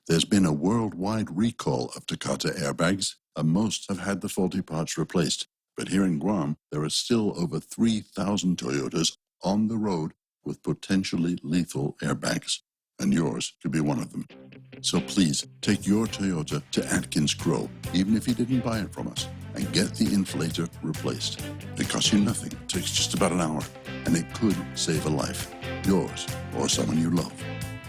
There's been a worldwide recall of Takata airbags, and most have had the faulty parts replaced. But here in Guam, there are still over 3,000 Toyotas on the road with potentially lethal airbags, and yours could be one of them. So please, take your Toyota to Atkins Crow, even if you didn't buy it from us, and get the inflator replaced. It costs you nothing, it takes just about an hour, and it could save a life, yours or someone you love.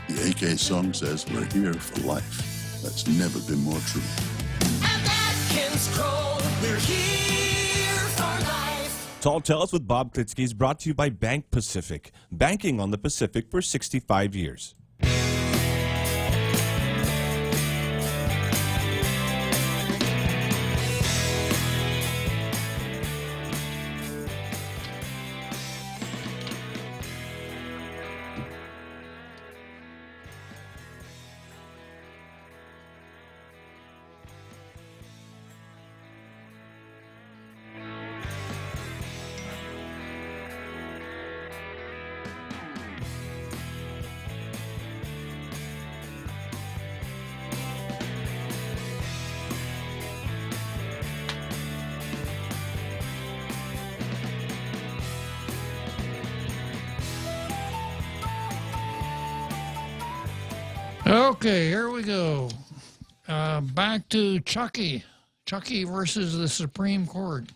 The AK song says we're here for life. That's never been more true. At Atkins Crow, we're here. Tall Tales with Bob Klitzkie is brought to you by Bank Pacific, banking on the Pacific for 65 years. Okay, here we go. Back to Chucky. Chucky versus the Supreme Court.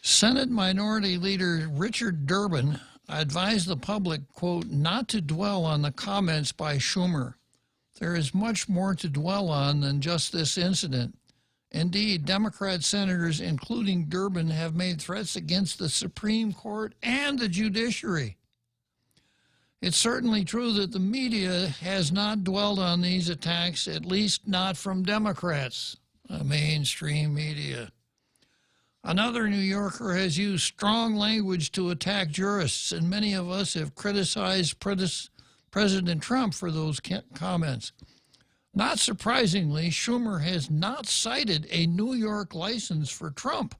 Senate Minority Leader Richard Durbin advised the public, quote, not to dwell on the comments by Schumer. There is much more to dwell on than just this incident. Indeed, Democrat senators, including Durbin, have made threats against the Supreme Court and the judiciary. It's certainly true that the media has not dwelled on these attacks, at least not from Democrats, the mainstream media. Another New Yorker has used strong language to attack jurists, and many of us have criticized President Trump for those comments. Not surprisingly, Schumer has not cited a New York license for Trump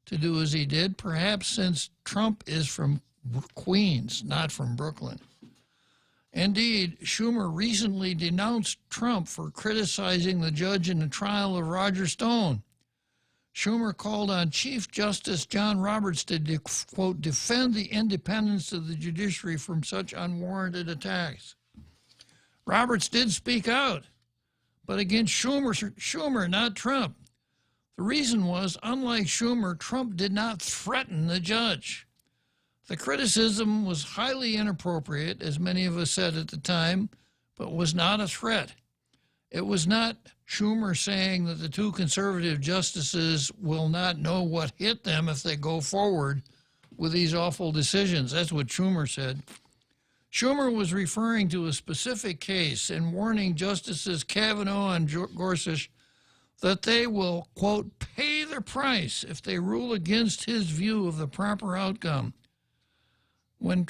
to do as he did, perhaps since Trump is from Queens, not from Brooklyn. Indeed, Schumer recently denounced Trump for criticizing the judge in the trial of Roger Stone. Schumer called on Chief Justice John Roberts to, quote, defend the independence of the judiciary from such unwarranted attacks. Roberts did speak out, but against Schumer, not Trump. The reason was, unlike Schumer, Trump did not threaten the judge. The criticism was highly inappropriate, as many of us said at the time, but was not a threat. It was not Schumer saying that the two conservative justices will not know what hit them if they go forward with these awful decisions. That's what Schumer said. Schumer was referring to a specific case and warning Justices Kavanaugh and Gorsuch that they will, quote, pay the price if they rule against his view of the proper outcome. When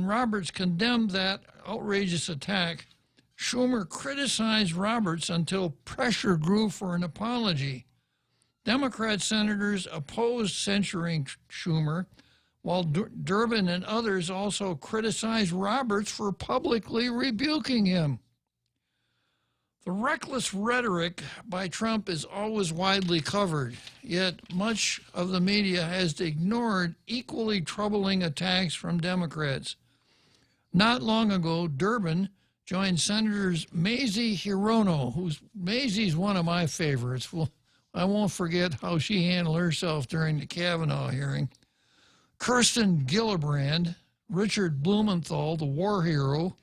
Roberts condemned that outrageous attack, Schumer criticized Roberts until pressure grew for an apology. Democrat senators opposed censuring Schumer, while Durbin and others also criticized Roberts for publicly rebuking him. The reckless rhetoric by Trump is always widely covered, yet much of the media has ignored equally troubling attacks from Democrats. Not long ago, Durbin joined Senators Mazie Hirono, Mazie's one of my favorites. Well, I won't forget how she handled herself during the Kavanaugh hearing. Kirsten Gillibrand, Richard Blumenthal, the war hero,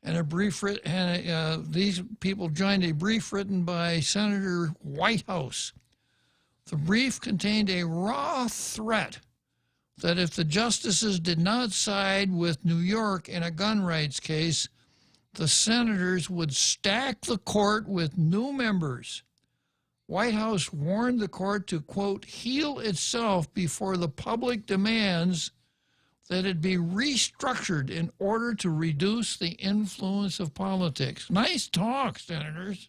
and these people joined a brief written by Senator Whitehouse. The brief contained a raw threat that if the justices did not side with New York in a gun rights case, the senators would stack the court with new members. Whitehouse warned the court to, quote, heal itself before the public demands that it be restructured in order to reduce the influence of politics. Nice talk, senators.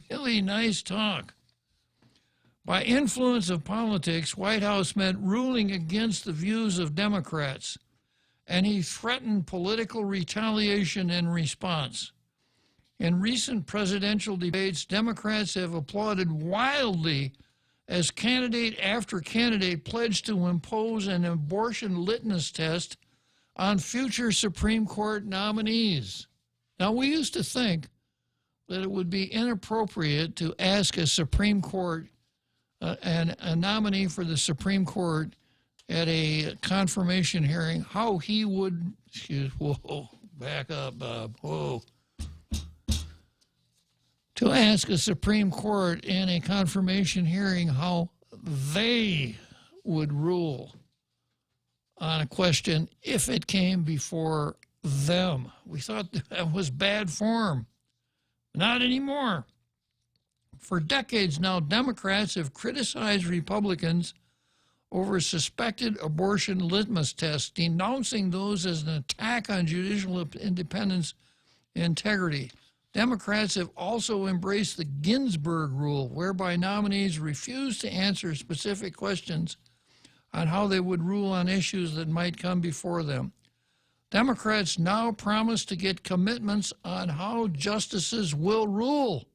Really nice talk. By influence of politics, Whitehouse meant ruling against the views of Democrats, and he threatened political retaliation in response. In recent presidential debates, Democrats have applauded wildly as candidate after candidate pledged to impose an abortion litmus test on future Supreme Court nominees. Now, we used to think that it would be inappropriate to ask a Supreme Court, a nominee for the Supreme Court at a confirmation hearing, how he would, back up, Bob, to ask a Supreme Court in a confirmation hearing how they would rule on a question if it came before them. We thought that was bad form. Not anymore. For decades now, Democrats have criticized Republicans over suspected abortion litmus tests, denouncing those as an attack on judicial independence and integrity. Democrats have also embraced the Ginsburg rule, whereby nominees refuse to answer specific questions on how they would rule on issues that might come before them. Democrats now promise to get commitments on how justices will rule,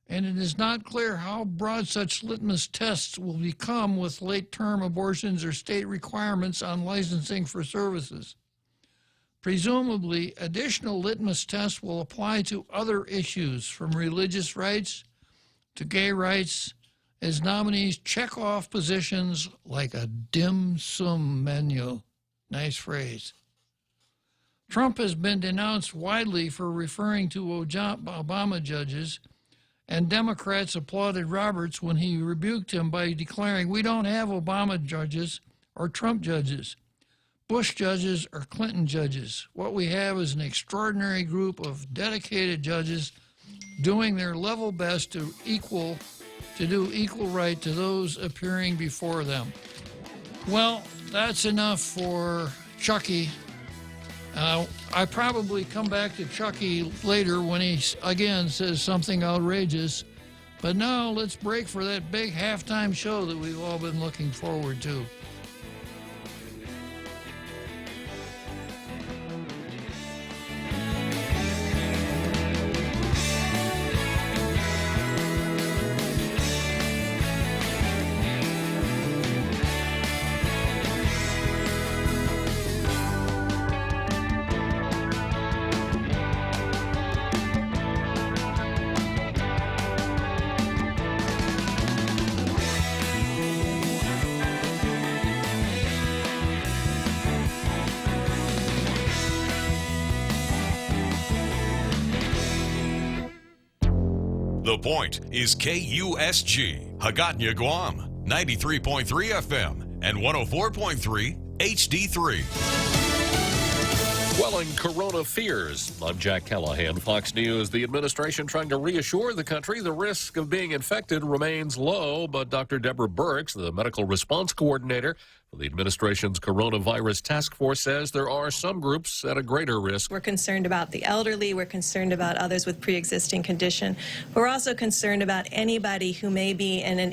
and it is not clear how broad such litmus tests will become with late-term abortions or state requirements on licensing for services. Presumably, additional litmus tests will apply to other issues, from religious rights to gay rights, as nominees check off positions like a dim sum menu. Nice phrase. Trump has been denounced widely for referring to Obama judges, and Democrats applauded Roberts when he rebuked him by declaring, "We don't have Obama judges or Trump judges, Bush judges or Clinton judges. What we have is an extraordinary group of dedicated judges doing their level best to do equal right to those appearing before them." Well, that's enough for Chucky. I probably come back to Chucky later when he again says something outrageous. But now let's break for that big halftime show that we've all been looking forward to. The Point is KUSG, Hagåtña, Guam, 93.3 FM and 104.3 HD3. Quelling corona fears. I'm Jack Callahan, Fox News. The administration trying to reassure the country the risk of being infected remains low, but Dr. Deborah Birx, the medical response coordinator for the administration's coronavirus task force, says there are some groups at a greater risk. We're concerned about the elderly. We're concerned about others with pre-existing condition. We're also concerned about anybody who may be in an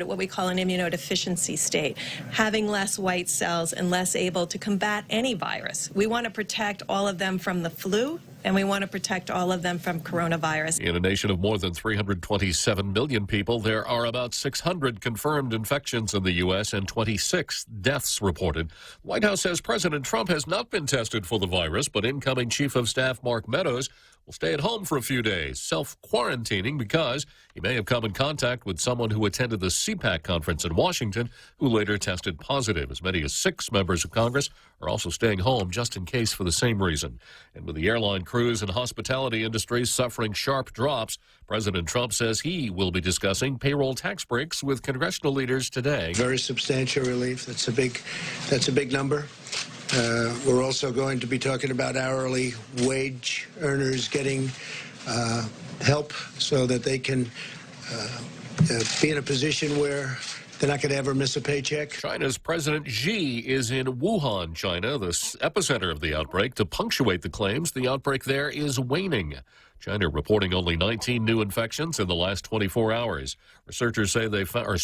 what we call an immunodeficiency state, having less white cells and less able to combat any virus. We want to protect all of them from the flu, and we want to protect all of them from coronavirus. In a nation of more than 327 million people, there are about 600 confirmed infections in the U.S. and 26 deaths reported. The White House says President Trump has not been tested for the virus, but incoming Chief of Staff Mark Meadows will stay at home for a few days, self-quarantining because he may have come in contact with someone who attended the CPAC conference in Washington who later tested positive. As many as 6 members of Congress are also staying home just in case for the same reason. And with the airline, cruise, and hospitality industries suffering sharp drops, President Trump says he will be discussing payroll tax breaks with congressional leaders today. Very substantial relief. That's a big number. We're also going to be talking about hourly wage earners getting help so that they can be in a position where they're not going to ever miss a paycheck. China's President Xi is in Wuhan, China, the epicenter of the outbreak. To punctuate the claims, the outbreak there is waning. China reporting only 19 new infections in the last 24 hours. Researchers say they found, or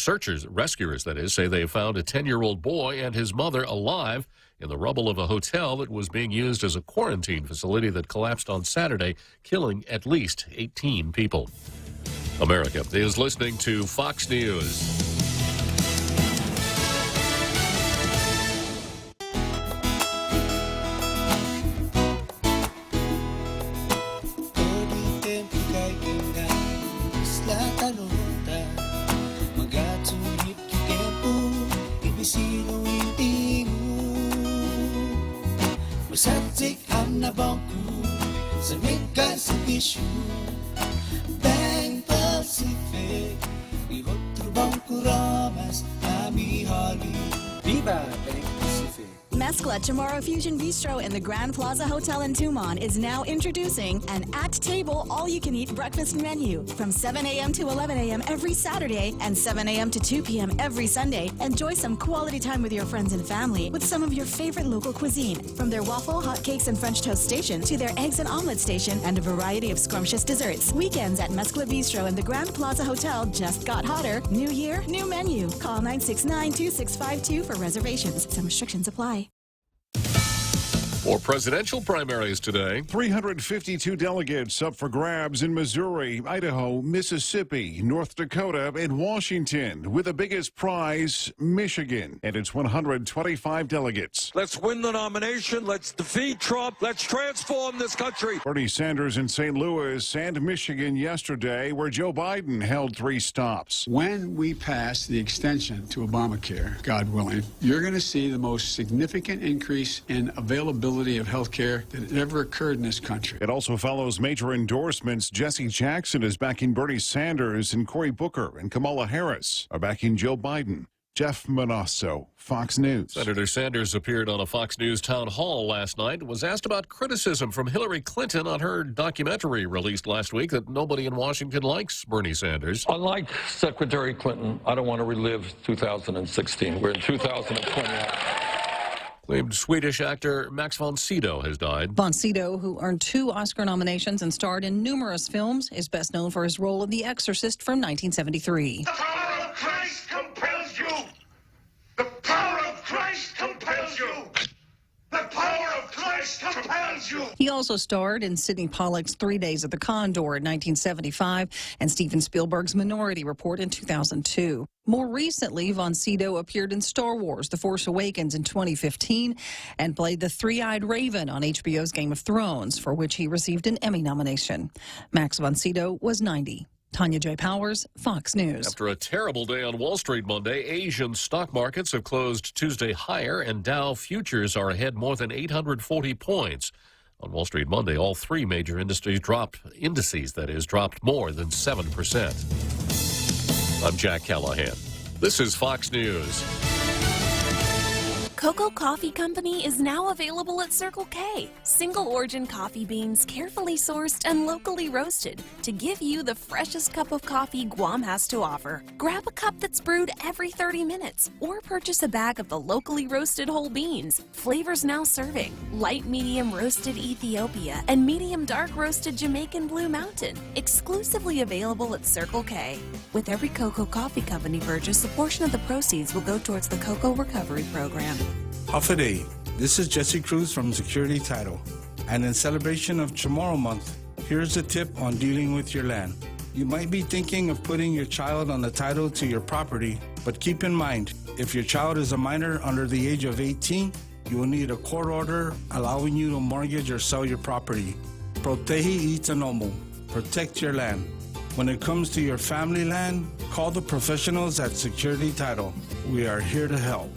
rescuers that is, say they found a 10-year-old boy and his mother alive in the rubble of a hotel that was being used as a quarantine facility that collapsed on Saturday, killing at least 18 people. America is listening to Fox News. Masatik ang nabangku sa mega servisyo Bank Pacific Ihot trubangku ramas Ami hali Viva Bank Pacific. Mezcla Chamorro Fusion Bistro in the Grand Plaza Hotel in Tumon is now introducing an at-table all-you-can-eat breakfast menu. From 7 a.m. to 11 a.m. every Saturday and 7 a.m. to 2 p.m. every Sunday. Enjoy some quality time with your friends and family with some of your favorite local cuisine. From their waffle, hotcakes, and French toast station to their eggs and omelet station and a variety of scrumptious desserts. Weekends at Mezcla Bistro in the Grand Plaza Hotel just got hotter. New year, new menu. Call 969-2652 for reservations. Some restrictions apply. For presidential primaries today. 352 delegates up for grabs in Missouri, Idaho, Mississippi, North Dakota, and Washington, with the biggest prize, Michigan, and its 125 delegates. Let's win the nomination. Let's defeat Trump. Let's transform this country. Bernie Sanders in St. Louis and Michigan yesterday, where Joe Biden held 3 stops. When we pass the extension to Obamacare, God willing, you're going to see the most significant increase in availability of health care that ever occurred in this country. It also follows major endorsements. Jesse Jackson is backing Bernie Sanders, and Cory Booker and Kamala Harris are backing Joe Biden. Jeff Manasso, Fox News. Senator Sanders appeared on a Fox News town hall last night and was asked about criticism from Hillary Clinton on her documentary released last week that nobody in Washington likes Bernie Sanders. Unlike Secretary Clinton, I don't want to relive 2016. We're in 2021. Acclaimed Swedish actor Max von Sydow has died. Von Sydow, who earned 2 Oscar nominations and starred in numerous films, is best known for his role in The Exorcist from 1973. The power of Christ compels you! The power of Christ compels you! The power of Christ compels you! He also starred in Sidney Pollack's 3 Days at the Condor in 1975 and Steven Spielberg's Minority Report in 2002. More recently, von Sydow appeared in Star Wars: The Force Awakens in 2015 and played the Three-Eyed Raven on HBO's Game of Thrones, for which he received an Emmy nomination. Max von Sydow was 90. Tanya J. Powers, Fox News. After a terrible day on Wall Street Monday, Asian stock markets have closed Tuesday higher, and Dow futures are ahead more than 840 points. On Wall Street Monday, all 3 major indices dropped more than 7%. I'm Jack Callahan. This is Fox News. Cocoa Coffee Company is now available at Circle K. Single origin coffee beans carefully sourced and locally roasted to give you the freshest cup of coffee Guam has to offer. Grab a cup that's brewed every 30 minutes or purchase a bag of the locally roasted whole beans. Flavors now serving: light medium roasted Ethiopia and medium dark roasted Jamaican Blue Mountain. Exclusively available at Circle K. With every Cocoa Coffee Company purchase, a portion of the proceeds will go towards the Cocoa Recovery Program. Hafaday, this is Jesse Cruz from Security Title. And in celebration of Tomorrow Month, here's a tip on dealing with your land. You might be thinking of putting your child on the title to your property, but keep in mind, if your child is a minor under the age of 18, you will need a court order allowing you to mortgage or sell your property. Proteji Itanomo. Protect your land. When it comes to your family land, call the professionals at Security Title. We are here to help.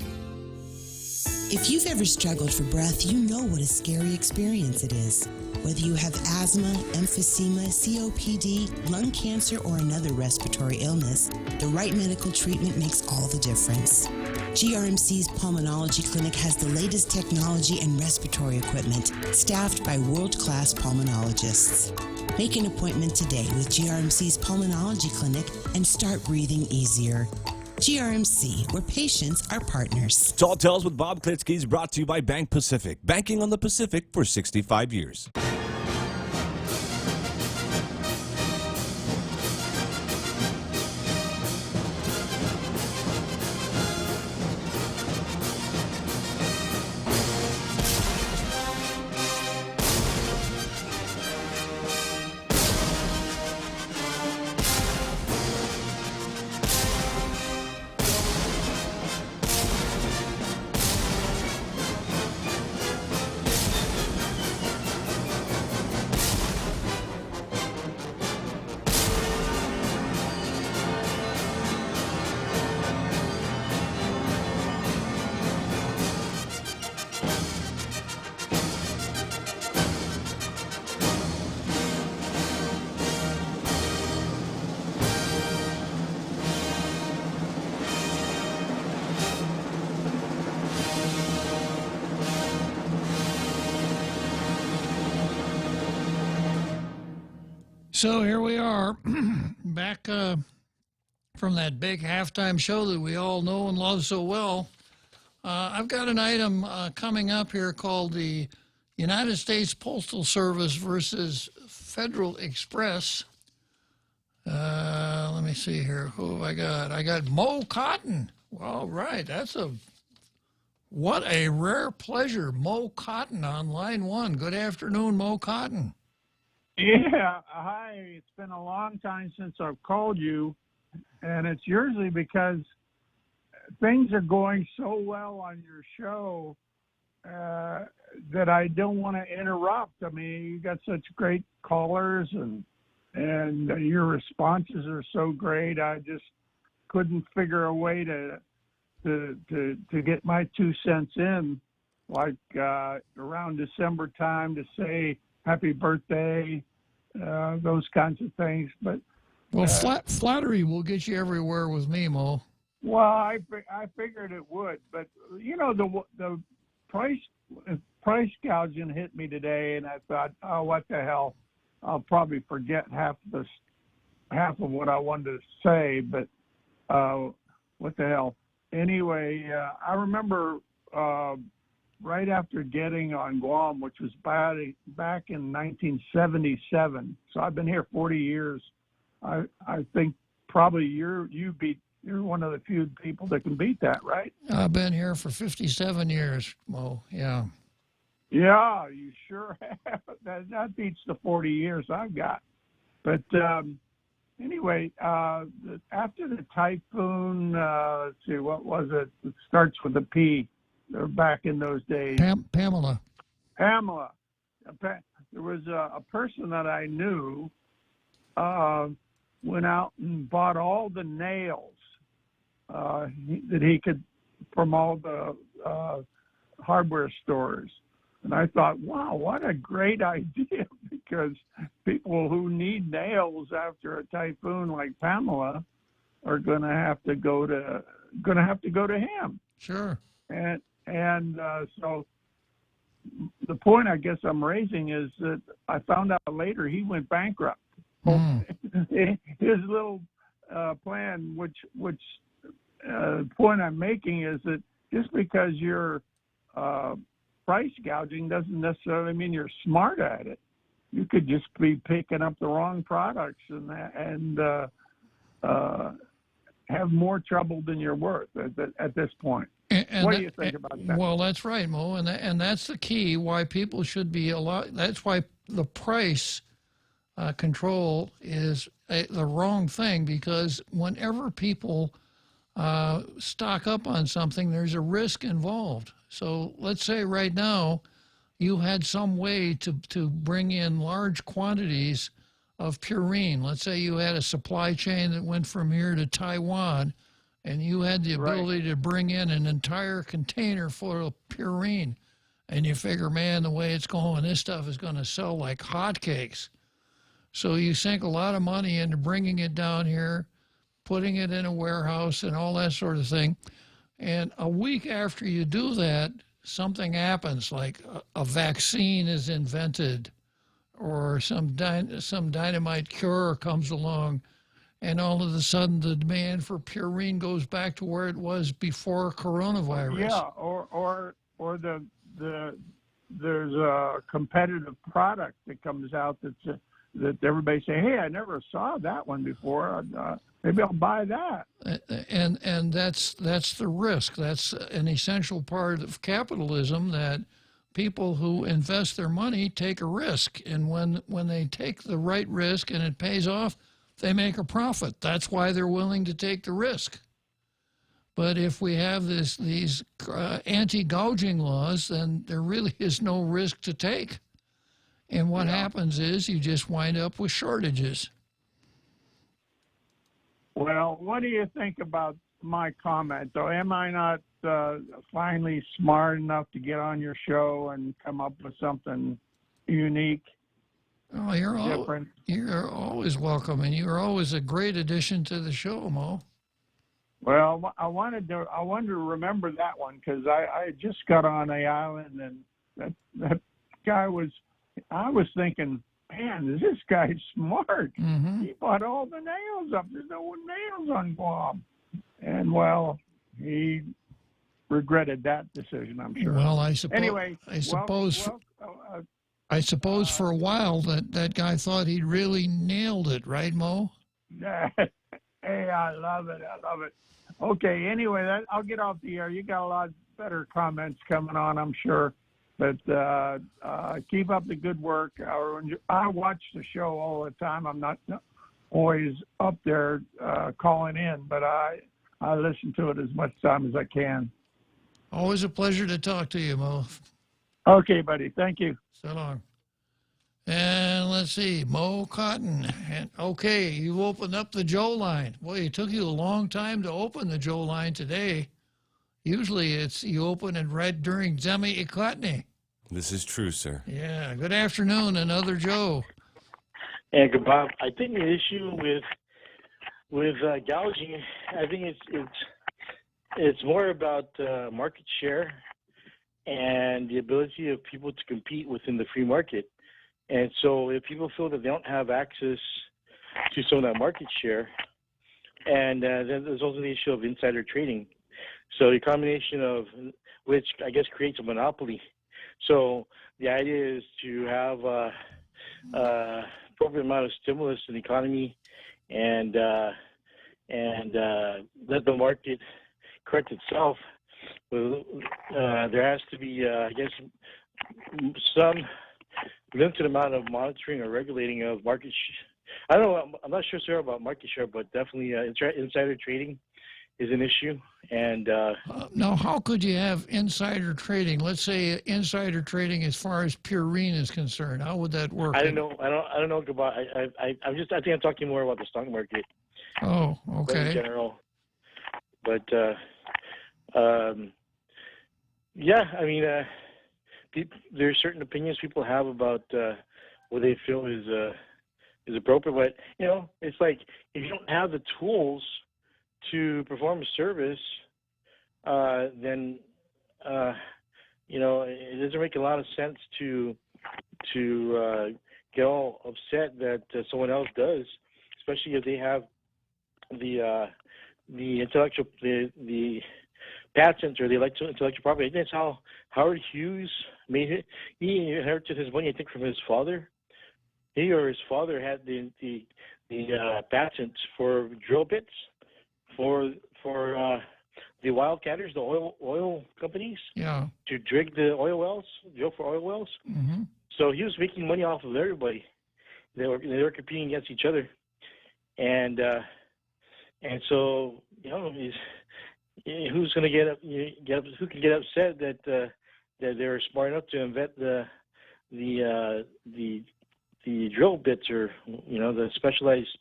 If you've ever struggled for breath, you know what a scary experience it is. Whether you have asthma, emphysema, COPD, lung cancer, or another respiratory illness, the right medical treatment makes all the difference. GRMC's Pulmonology Clinic has the latest technology and respiratory equipment, staffed by world-class pulmonologists. Make an appointment today with GRMC's Pulmonology Clinic and start breathing easier. GRMC, where patients are partners. Tall Tales with Bob Klitzkie is brought to you by Bank Pacific. Banking on the Pacific for 65 years. So here we are, back from that big halftime show that we all know and love so well. I've got an item coming up here called the United States Postal Service versus Federal Express. Let me see here. Who have I got? I got Mo Cotton. All right, what a rare pleasure. Mo Cotton on line one. Good afternoon, Mo Cotton. Yeah, hi. It's been a long time since I've called you, and it's usually because things are going so well on your show that I don't want to interrupt. I mean, you got such great callers, and your responses are so great. I just couldn't figure a way to get my 2 cents in, like around December time, to say happy birthday, those kinds of things. But well, flattery will get you everywhere with me, Mo. Well, I figured it would, but you know, the price gouging hit me today, and I thought, oh, what the hell? I'll probably forget half of what I wanted to say, but what the hell? Anyway, I remember right after getting on Guam, which was back in 1977. So I've been here 40 years. I think probably you're one of the few people that can beat that, right? I've been here for 57 years, Mo. Yeah. Yeah, you sure have. That beats the 40 years I've got. But anyway, after the typhoon, let's see, what was it? It starts with a P. Back in those days. Pamela. There was a person that I knew went out and bought all the nails that he could from all the hardware stores. And I thought, wow, what a great idea, because people who need nails after a typhoon like Pamela are going to have to go to him. Sure. And so the point I guess I'm raising is that I found out later he went bankrupt. His little plan, which point I'm making is that just because you're price gouging doesn't necessarily mean you're smart at it. You could just be picking up the wrong products and have more trouble than you're worth at this point. And what do you think about that? Well, that's right, Mo, and that's the key. Why people should be That's why the price control is the wrong thing, because whenever people stock up on something, there's a risk involved. So let's say right now you had some way to bring in large quantities of purine. Let's say you had a supply chain that went from here to Taiwan, and you had the ability to bring in an entire container full of purine, and you figure, man, the way it's going, this stuff is going to sell like hotcakes. So you sink a lot of money into bringing it down here, putting it in a warehouse and all that sort of thing. And a week after you do that, something happens, like a vaccine is invented, or some dynamite cure comes along, and all of a sudden the demand for purine goes back to where it was before coronavirus. Yeah, or there's a competitive product that comes out that everybody say, hey, I never saw that one before. Maybe I'll buy that. And that's the risk. That's an essential part of capitalism, that people who invest their money take a risk. And when they take the right risk and it pays off, they make a profit. That's why they're willing to take the risk. But if we have these anti-gouging laws, then there really is no risk to take. And what happens is you just wind up with shortages. Well, what do you think about my comment, though? Am I not finally smart enough to get on your show and come up with something unique? Oh, you're always welcome, and you're always a great addition to the show, Mo. Well, I wanted to remember that one, because I just got on the island, and that guy was. I was thinking, man, this guy's smart. Mm-hmm. He bought all the nails up. There's no nails on Guam. And, well, he regretted that decision, I'm sure. Well, I suppose. Anyway, I suppose for a while that guy thought he really nailed it, right, Mo? Hey, I love it. Okay, anyway, I'll get off the air. You got a lot better comments coming on, I'm sure. But keep up the good work. I watch the show all the time. I'm not always up there calling in, but I listen to it as much time as I can. Always a pleasure to talk to you, Mo. Okay, buddy. Thank you. So long. And let's see, Mo Cotton. And okay, you opened up the Joe line. Boy, it took you a long time to open the Joe line today. Usually you open it right during Zemi Ikotny. This is true, sir. Yeah. Good afternoon, another Joe. And good, Bob. I think the issue with gouging, I think it's more about market share and the ability of people to compete within the free market. And so if people feel that they don't have access to some of that market share, and then there's also the issue of insider trading. So the combination of which I guess creates a monopoly. So the idea is to have appropriate amount of stimulus in the economy and let the market correct itself. There has to be, I guess, some limited amount of monitoring or regulating of market. I don't know. I'm not sure about market share, but definitely insider trading is an issue. And now, how could you have insider trading? Let's say insider trading as far as purine is concerned. How would that work? I don't know. I don't know about. I think I'm talking more about the stock market. Oh, okay. In general, but yeah, I mean, there's certain opinions people have about what they feel is appropriate. But you know, it's like if you don't have the tools to perform a service, then it doesn't make a lot of sense to get all upset that someone else does, especially if they have the intellectual the patents or the intellectual property. I think that's how Howard Hughes made it. He inherited his money, I think, from his father. He or his father had the patents for drill bits for the wildcatters, the oil companies, to dig the oil wells, drill for oil wells. Mm-hmm. So he was making money off of everybody. They were competing against each other, and so who's going to get up? Who can get upset that they're smart enough to invent the drill bits or the specialized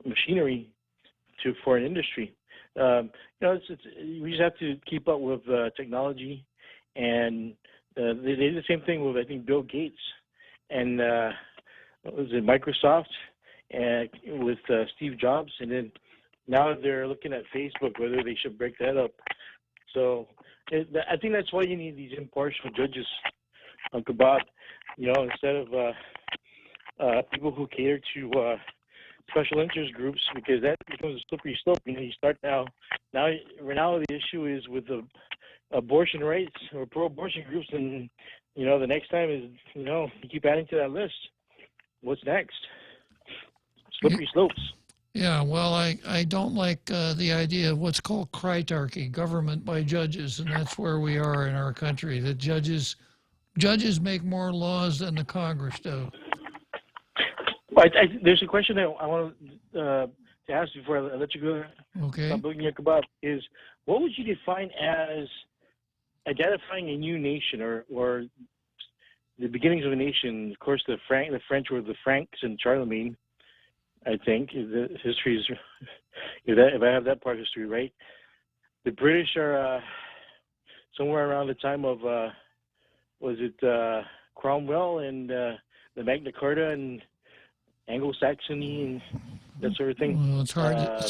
machinery for an industry? We just have to keep up with technology, and they did the same thing with, I think, Bill Gates and was it Microsoft and with Steve Jobs, and then now they're looking at Facebook whether they should break that up. So I think that's why you need these impartial judges, Uncle Bob. Instead of people who cater to special interest groups, because that becomes a slippery slope. You start now the issue is with the abortion rights or pro-abortion groups, and the next time is you keep adding to that list. What's next? Slippery slopes. Yeah, well, I don't like the idea of what's called critarchy, government by judges, and that's where we are in our country. The judges make more laws than the Congress do. There's a question that I want to ask before I let you go. Okay. About is what would you define as identifying a new nation or the beginnings of a nation? Of course, the French were the Franks and Charlemagne. I think the history is if I have that part of history right. The British are somewhere around the time of was it Cromwell and the Magna Carta and Anglo-Saxony and that sort of thing. Well, it's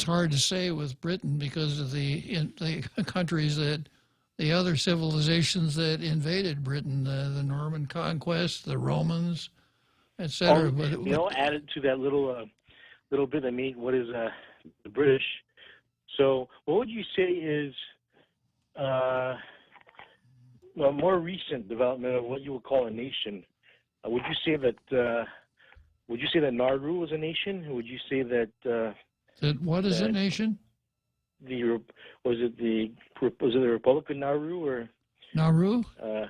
hard to say with Britain because of the countries that the other civilizations that invaded Britain, the Norman conquest, the Romans, etc. But added to that little bit. I mean, what is the British? So, what would you say is more recent development of what you would call a nation? Would you say that Nauru was a nation? Would you say that what is a nation? Was it the Republic of Nauru or Nauru? Nauru?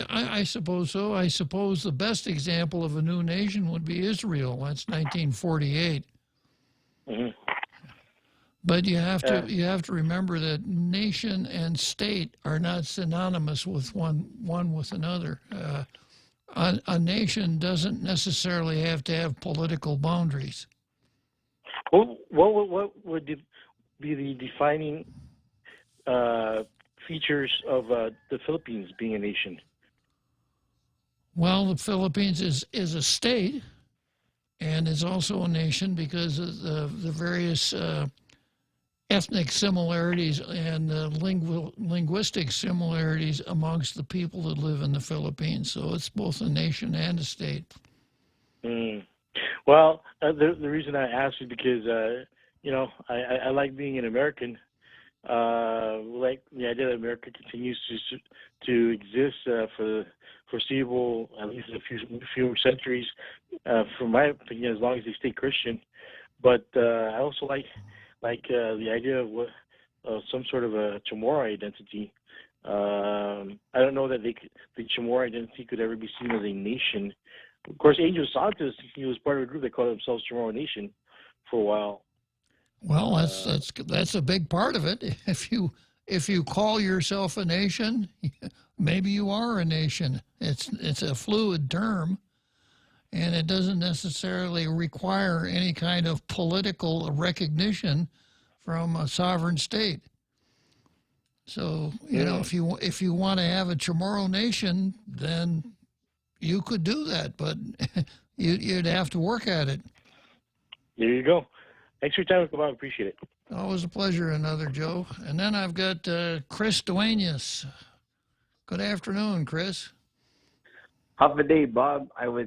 I suppose so. I suppose the best example of a new nation would be Israel. That's 1948. Mm-hmm. But you have to remember that nation and state are not synonymous with one with another. A nation doesn't necessarily have to have political boundaries. What would be the defining features of the Philippines being a nation? Well, the Philippines is a state, and is also a nation because of the various ethnic similarities and linguistic similarities amongst the people that live in the Philippines. So it's both a nation and a state. Well, the reason I asked is because, I like being an American. Like the idea that America continues to exist for the foreseeable, at least a few centuries, from my opinion, as long as they stay Christian. But I also like the idea of some sort of a Chamorro identity. I don't know that the Chamorro identity could ever be seen as a nation. Of course, Angel Santos, he was part of a group that called themselves Chamorro Nation for a while. Well, that's a big part of it. If you call yourself a nation, maybe you are a nation. It's a fluid term, and it doesn't necessarily require any kind of political recognition from a sovereign state. So, if you want to have a Chamorro nation, then you could do that, but you'd have to work at it. There you go. Thanks for your time, Bob. Appreciate it. Always a pleasure, another Joe. And then I've got Chris Duenas. Good afternoon, Chris. Half a day, Bob. I was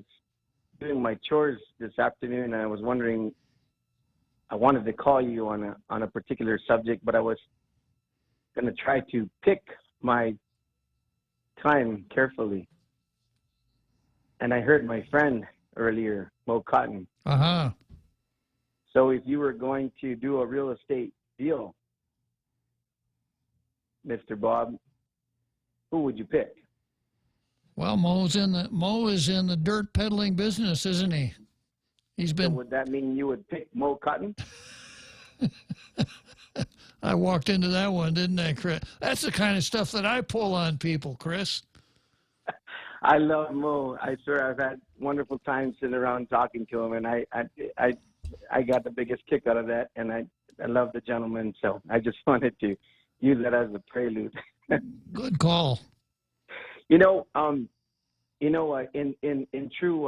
doing my chores this afternoon, and I was wondering. I wanted to call you on a particular subject, but I was going to try to pick my time carefully. And I heard my friend earlier, Mo Cotton. Uh-huh. So if you were going to do a real estate deal, Mr. Bob, who would you pick? Well, Mo is in the dirt peddling business, isn't he? He's been. So would that mean you would pick Mo Cotton? I walked into that one, didn't I, Chris? That's the kind of stuff that I pull on people, Chris. I love Mo. I swear I've had wonderful times sitting around talking to him, and I got the biggest kick out of that, and I love the gentleman. So I just wanted to use that as a prelude. Good call. In true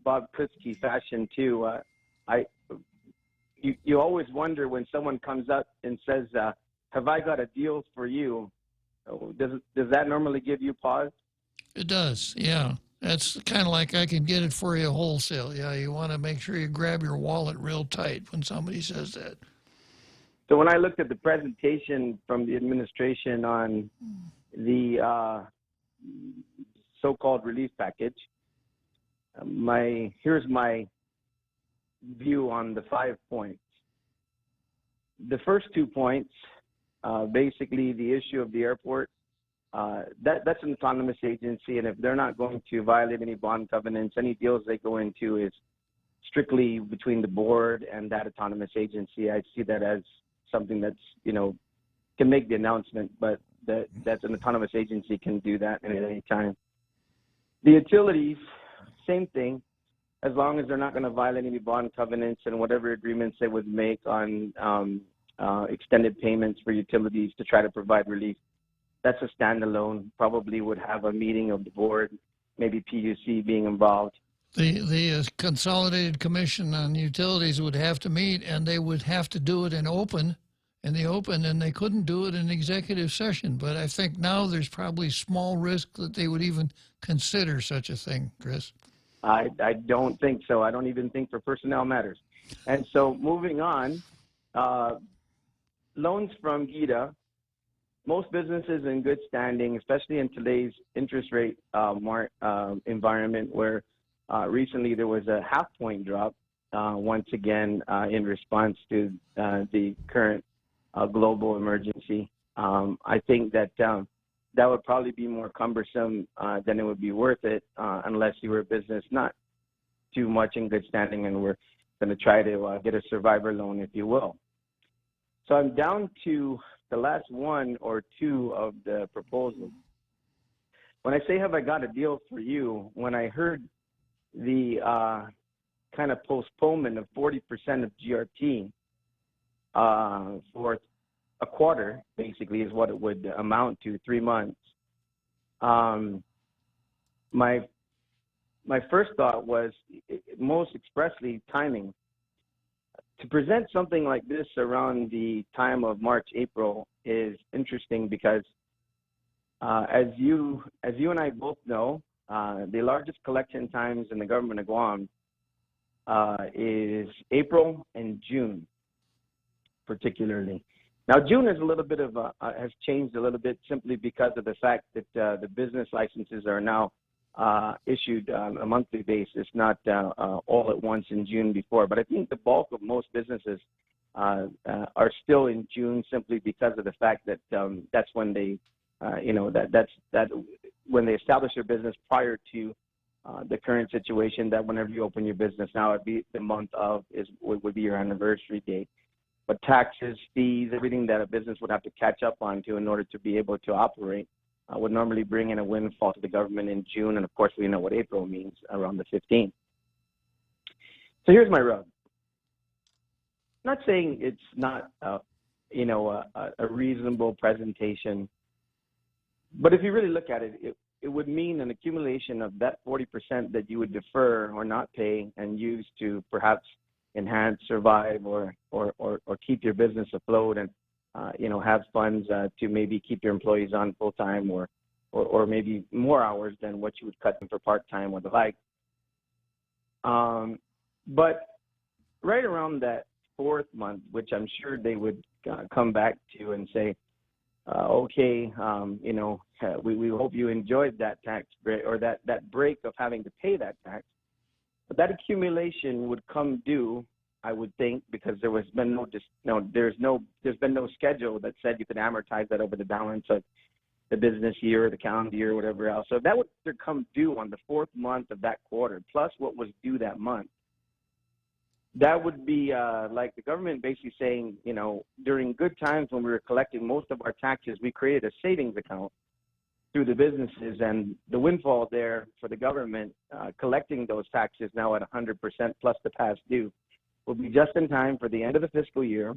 Bob Klitzkie fashion too, you always wonder when someone comes up and says, "Have I got a deal for you?" Does that normally give you pause? It does, yeah. That's kind of like I can get it for you wholesale. Yeah, you want to make sure you grab your wallet real tight when somebody says that. So when I looked at the presentation from the administration on the so-called relief package, here's my view on the 5 points. The first 2 points, basically the issue of the airport, that's an autonomous agency, and if they're not going to violate any bond covenants, any deals they go into is strictly between the board and that autonomous agency. I see that as something that's, can make the announcement, but that's an autonomous agency can do that at any time. The utilities, same thing, as long as they're not going to violate any bond covenants and whatever agreements they would make on extended payments for utilities to try to provide relief. That's a standalone, probably would have a meeting of the board, maybe PUC being involved. The Consolidated Commission on Utilities would have to meet, and they would have to do it in the open, and they couldn't do it in executive session. But I think now there's probably small risk that they would even consider such a thing, Chris. I don't think so. I don't even think for personnel matters. And so moving on, loans from GITA, most businesses in good standing, especially in today's interest rate environment where recently there was a half-point drop, once again, in response to the current global emergency. I think that that would probably be more cumbersome than it would be worth it unless you were a business not too much in good standing and we're going to try to get a survivor loan, if you will. So I'm down to the last one or two of the proposals. When I say, have I got a deal for you, when I heard the kind of postponement of 40% of GRT for a quarter, basically, is what it would amount to, 3 months. My first thought was most expressly timing. To present something like this around the time of March, April is interesting because as you and I both know, the largest collection times in the government of Guam is April and June, particularly. Now, June is a little bit of has changed a little bit simply because of the fact that the business licenses are now issued on a monthly basis, not all at once in June before. But I think the bulk of most businesses are still in June simply because of the fact that that's when they, when they establish their business prior to the current situation. That whenever you open your business now, it'd be the month of would be your anniversary date. But taxes, fees, everything that a business would have to catch up on to in order to be able to operate would normally bring in a windfall to the government in June. And of course, we know what April means, around the 15th. So here's my rub. I'm not saying it's not, a reasonable presentation, but if you really look at it, it would mean an accumulation of that 40% that you would defer or not pay and use to perhaps enhance, survive, or keep your business afloat, and have funds to maybe keep your employees on full time or maybe more hours than what you would cut them for part time or the like. But right around that fourth month, which I'm sure they would come back to and say, okay, we hope you enjoyed that tax break or that break of having to pay that tax. But that accumulation would come due, I would think, because there's been no schedule that said you could amortize that over the balance of the business year or the calendar year or whatever else. So that would come due on the fourth month of that quarter, plus what was due that month. That would be like the government basically saying, during good times when we were collecting most of our taxes, we created a savings account through the businesses, and the windfall there for the government collecting those taxes now at 100% plus the past due will be just in time for the end of the fiscal year.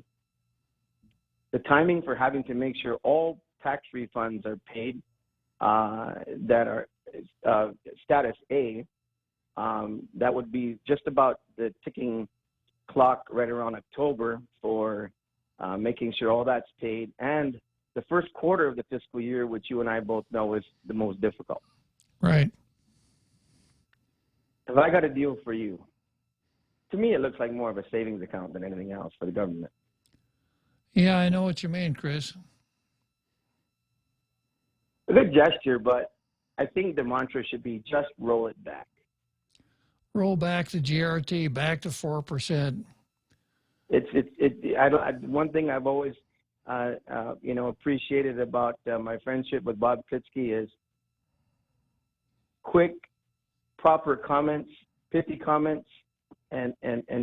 The timing for having to make sure all tax refunds are paid that are status A, that would be just about the ticking clock right around October for making sure all that's paid. And the first quarter of the fiscal year, which you and I both know is the most difficult. Right. If I got a deal for you, to me it looks like more of a savings account than anything else for the government. Yeah, I know what you mean, Chris. A good gesture, but I think the mantra should be just roll it back. Roll back the GRT back to 4%. One thing I've always appreciated about my friendship with Bob Klitzkie is quick, proper comments, pithy comments, and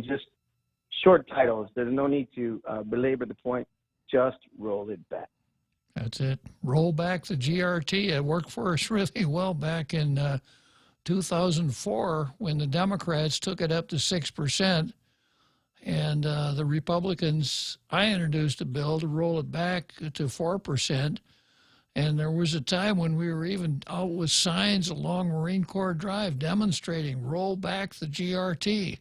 just short titles. There's no need to belabor the point. Just roll it back. That's it. Roll back the GRT. It worked for us really well back in 2004 when the Democrats took it up to 6%. And the Republicans, I introduced a bill to roll it back to 4%. And there was a time when we were even out with signs along Marine Corps Drive demonstrating roll back the GRT.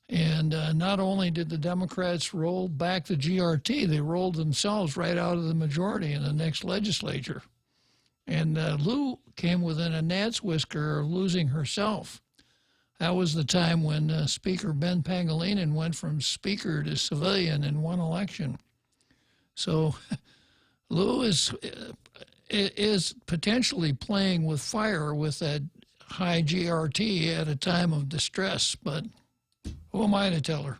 And not only did the Democrats roll back the GRT, they rolled themselves right out of the majority in the next legislature. And Lou came within a gnat's whisker of losing herself. That was the time when Speaker Ben Pangilinan went from speaker to civilian in one election. So Lou is potentially playing with fire with that high GRT at a time of distress, but who am I to tell her?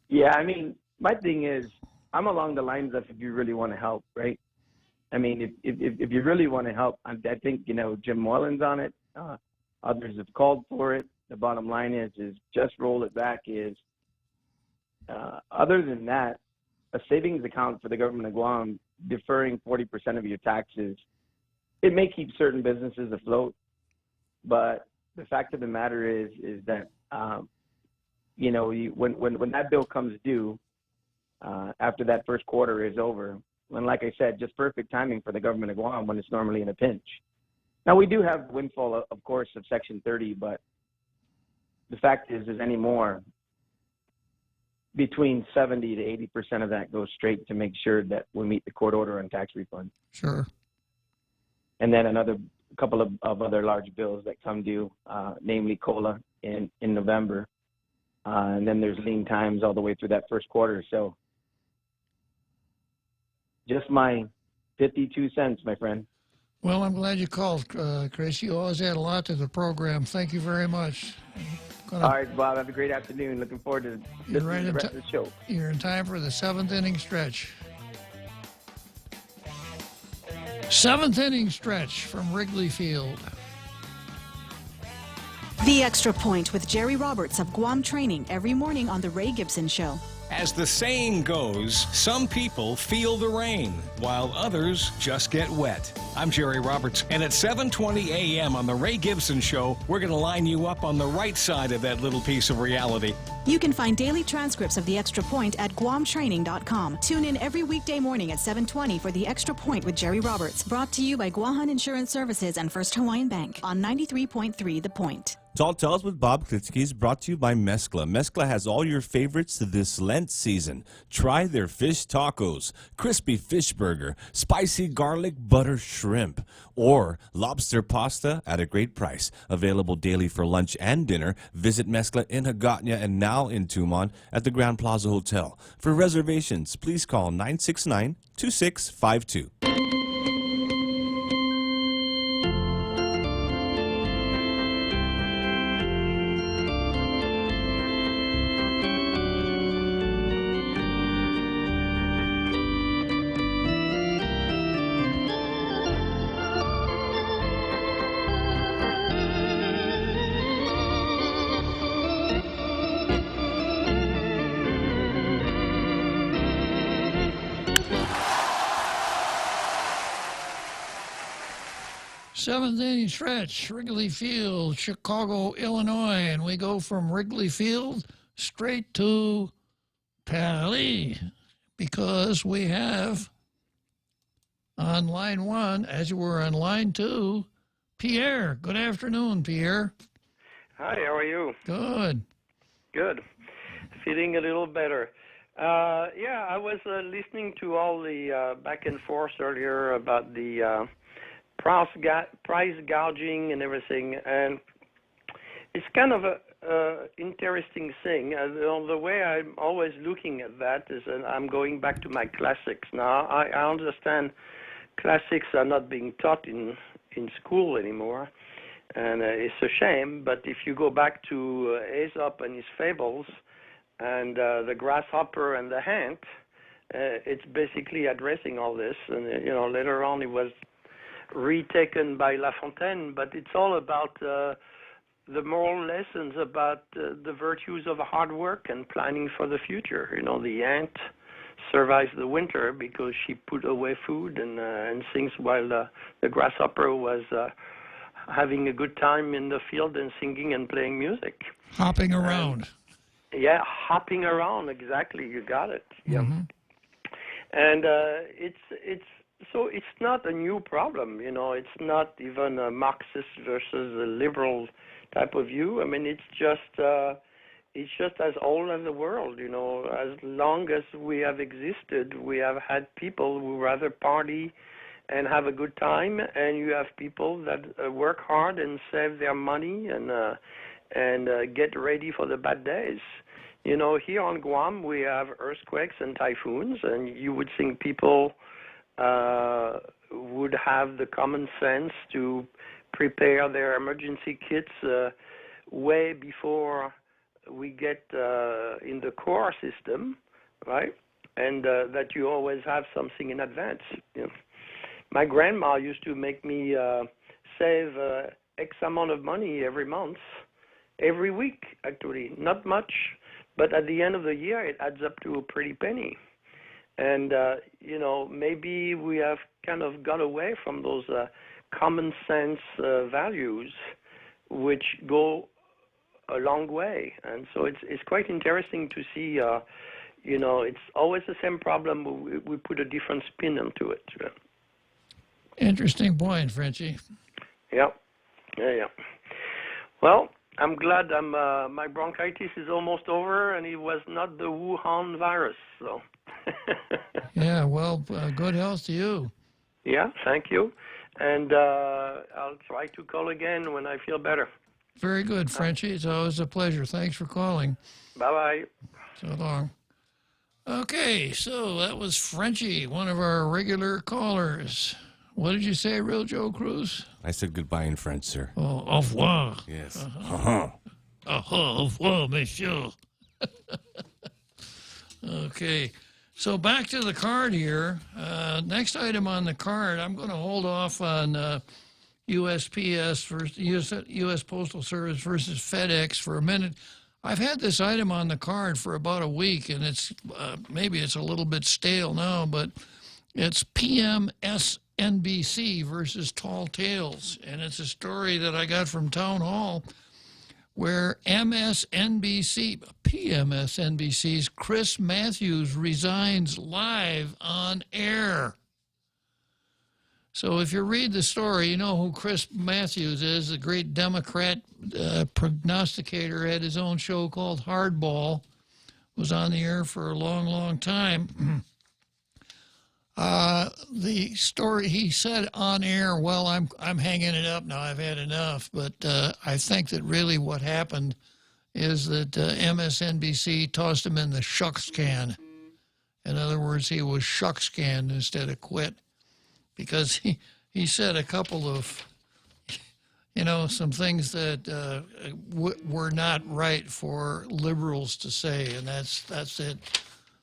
Yeah, I mean, my thing is, I'm along the lines of if you really want to help, right? I mean, if you really want to help, I think, Jim Moylan's on it. Others have called for it. The bottom line is just roll it back is, other than that, a savings account for the government of Guam, deferring 40% of your taxes, it may keep certain businesses afloat, but the fact of the matter is that, when that bill comes due, after that first quarter is over, when, like I said, just perfect timing for the government of Guam when it's normally in a pinch. Now, we do have windfall, of course, of Section 30, but the fact is anymore, between 70 to 80% of that goes straight to make sure that we meet the court order on tax refund. Sure. And then another couple of other large bills that come due, namely COLA in November. And then there's lean times all the way through that first quarter. So just my 52 cents, my friend. Well, I'm glad you called, Chris. You always add a lot to the program. Thank you very much. All right, Bob. Have a great afternoon. Looking forward to listening to the rest of the show. You're in time for the seventh inning stretch. Seventh inning stretch from Wrigley Field. The Extra Point with Jerry Roberts of Guam Training every morning on The Ray Gibson Show. As the saying goes, some people feel the rain, while others just get wet. I'm Jerry Roberts, and at 7:20 a.m. on The Ray Gibson Show, we're going to line you up on the right side of that little piece of reality. You can find daily transcripts of The Extra Point at GuamTraining.com. Tune in every weekday morning at 7:20 for The Extra Point with Jerry Roberts. Brought to you by Guahan Insurance Services and First Hawaiian Bank on 93.3 The Point. Tall Tales with Bob Klitzkie is brought to you by Mezcla. Mezcla has all your favorites this Lent season. Try their fish tacos, crispy fish burger, spicy garlic butter shrimp, or lobster pasta at a great price. Available daily for lunch and dinner. Visit Mezcla in Hagåtña and now in Tumon at the Grand Plaza Hotel. For reservations, please call 969-2652. Seventh inning stretch, Wrigley Field, Chicago, Illinois, and we go from Wrigley Field straight to Paris because we have on line one, as you were on line two, Pierre. Good afternoon, Pierre. Hi, how are you? Good. Good. Feeling a little better. Yeah, I was listening to all the back and forth earlier about the price gouging and everything, and it's kind of a interesting thing. The way I'm always looking at that is, and I'm going back to my classics now. I understand classics are not being taught in school anymore, and it's a shame. But if you go back to Aesop and his fables, and the grasshopper and the ant, it's basically addressing all this. And later on it was retaken by La Fontaine, but it's all about the moral lessons about the virtues of hard work and planning for the future. The ant survives the winter because she put away food and things, while the grasshopper was having a good time in the field and singing and playing music. Hopping around. Yeah, hopping around, exactly. You got it. Yeah. Mm-hmm. And so it's not a new problem, it's not even a Marxist versus a liberal type of view. I mean, it's just as old as the world, as long as we have existed, we have had people who rather party and have a good time, and you have people that work hard and save their money and get ready for the bad days. Here on Guam, we have earthquakes and typhoons, and you would think people would have the common sense to prepare their emergency kits way before we get in the core system, right? And that you always have something in advance. My grandma used to make me save X amount of money every month, every week, actually. Not much, but at the end of the year, it adds up to a pretty penny. And, maybe we have kind of got away from those common sense values, which go a long way. And so it's quite interesting to see, it's always the same problem. We put a different spin onto it. Interesting point, Frenchie. Yeah. Well, I'm glad my bronchitis is almost over, and it was not the Wuhan virus, so... Yeah, well, good health to you. Yeah, thank you. And I'll try to call again when I feel better. Very good, Frenchie. It's always a pleasure. Thanks for calling. Bye-bye. So long. Okay, so that was Frenchie, one of our regular callers. What did you say, Real Joe Cruz? I said goodbye in French, sir. Oh, au revoir. Yes. Au revoir, monsieur. Okay. So back to the card here. Next item on the card, I'm going to hold off on USPS versus U.S. Postal Service versus FedEx for a minute. I've had this item on the card for about a week, and it's maybe it's a little bit stale now, but it's PMSNBC versus Tall Tales, and it's a story that I got from Town Hall, where PMSNBC's Chris Matthews resigns live on air. So if you read the story, you know who Chris Matthews is, the great Democrat prognosticator, had his own show called Hardball, was on the air for a long, long time. The story, he said on air, well, I'm hanging it up now, I've had enough, but I think that really what happened is that MSNBC tossed him in the shucks can. In other words, he was shucks canned instead of quit, because he said a couple of, some things that were not right for liberals to say, and that's it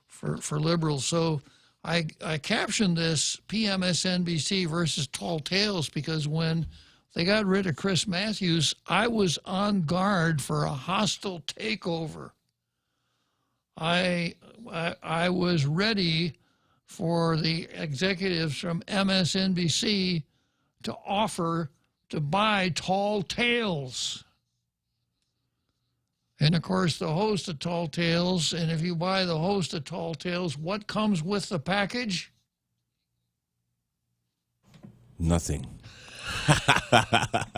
for liberals. So I captioned this PMSNBC versus Tall Tales because when they got rid of Chris Matthews, I was on guard for a hostile takeover. I was ready for the executives from MSNBC to offer to buy Tall Tales. And, of course, the host of Tall Tales, and if you buy the host of Tall Tales, what comes with the package? Nothing. The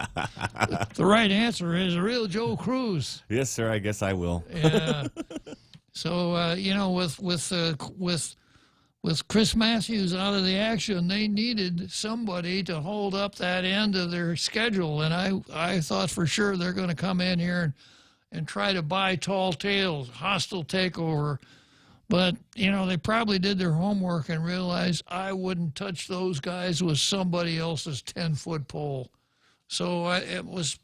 right answer is a real Joe Cruz. Yes, sir, I guess I will. Yeah. So, with Chris Matthews out of the action, they needed somebody to hold up that end of their schedule. And I thought for sure they're going to come in here and try to buy Tall Tales, hostile takeover. But, they probably did their homework and realized I wouldn't touch those guys with somebody else's 10-foot pole. So I was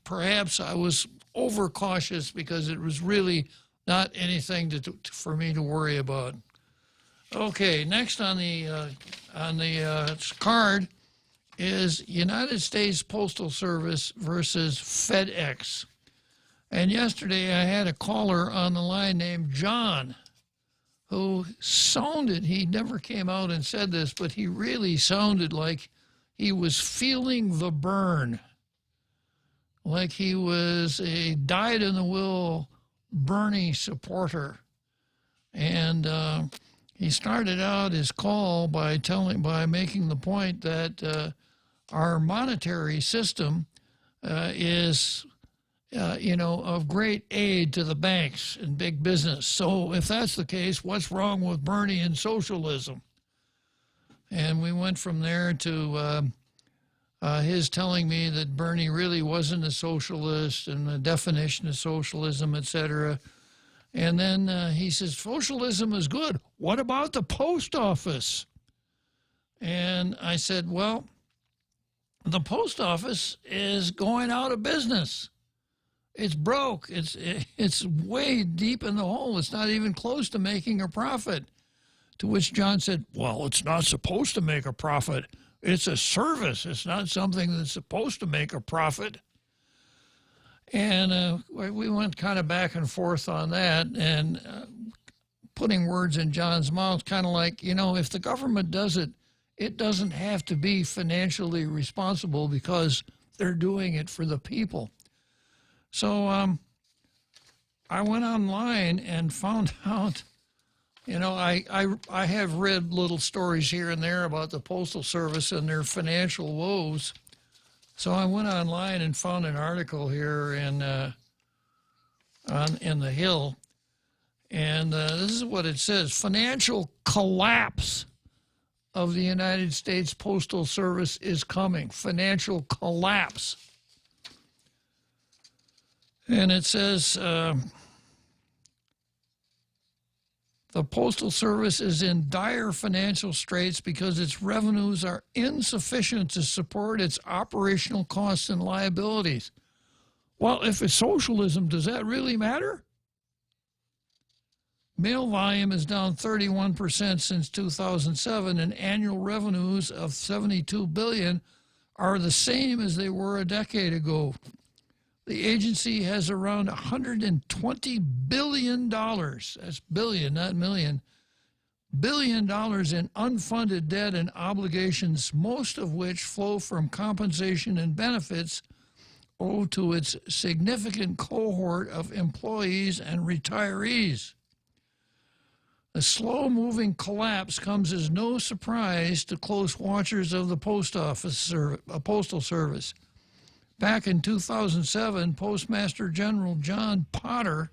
overcautious because it was really not anything for me to worry about. Okay, next on the card is United States Postal Service versus FedEx. And yesterday I had a caller on the line named John who sounded, he never came out and said this, but he really sounded like he was feeling the burn, like he was a dyed-in-the-wool Bernie supporter. And he started out his call by making the point that our monetary system is of great aid to the banks and big business. So if that's the case, what's wrong with Bernie and socialism? And we went from there to his telling me that Bernie really wasn't a socialist and the definition of socialism, etc. And then he says, socialism is good. What about the post office? And I said, well, the post office is going out of business. It's broke. It's way deep in the hole. It's not even close to making a profit. To which John said, well, it's not supposed to make a profit. It's a service. It's not something that's supposed to make a profit. And we went kind of back and forth on that and putting words in John's mouth, kind of like, if the government does it, it doesn't have to be financially responsible because they're doing it for the people. So I went online and found out, I have read little stories here and there about the Postal Service and their financial woes. So I went online and found an article here in the Hill, and this is what it says: financial collapse of the United States Postal Service is coming. Financial collapse. And it says the Postal Service is in dire financial straits because its revenues are insufficient to support its operational costs and liabilities. Well, if it's socialism, does that really matter? Mail volume is down 31% since 2007, and annual revenues of $72 billion are the same as they were a decade ago. The agency has around $120 billion, that's billion, not million, $1 billion in unfunded debt and obligations, most of which flow from compensation and benefits owed to its significant cohort of employees and retirees. The slow-moving collapse comes as no surprise to close watchers of the Postal Service. Back in 2007, Postmaster General John Potter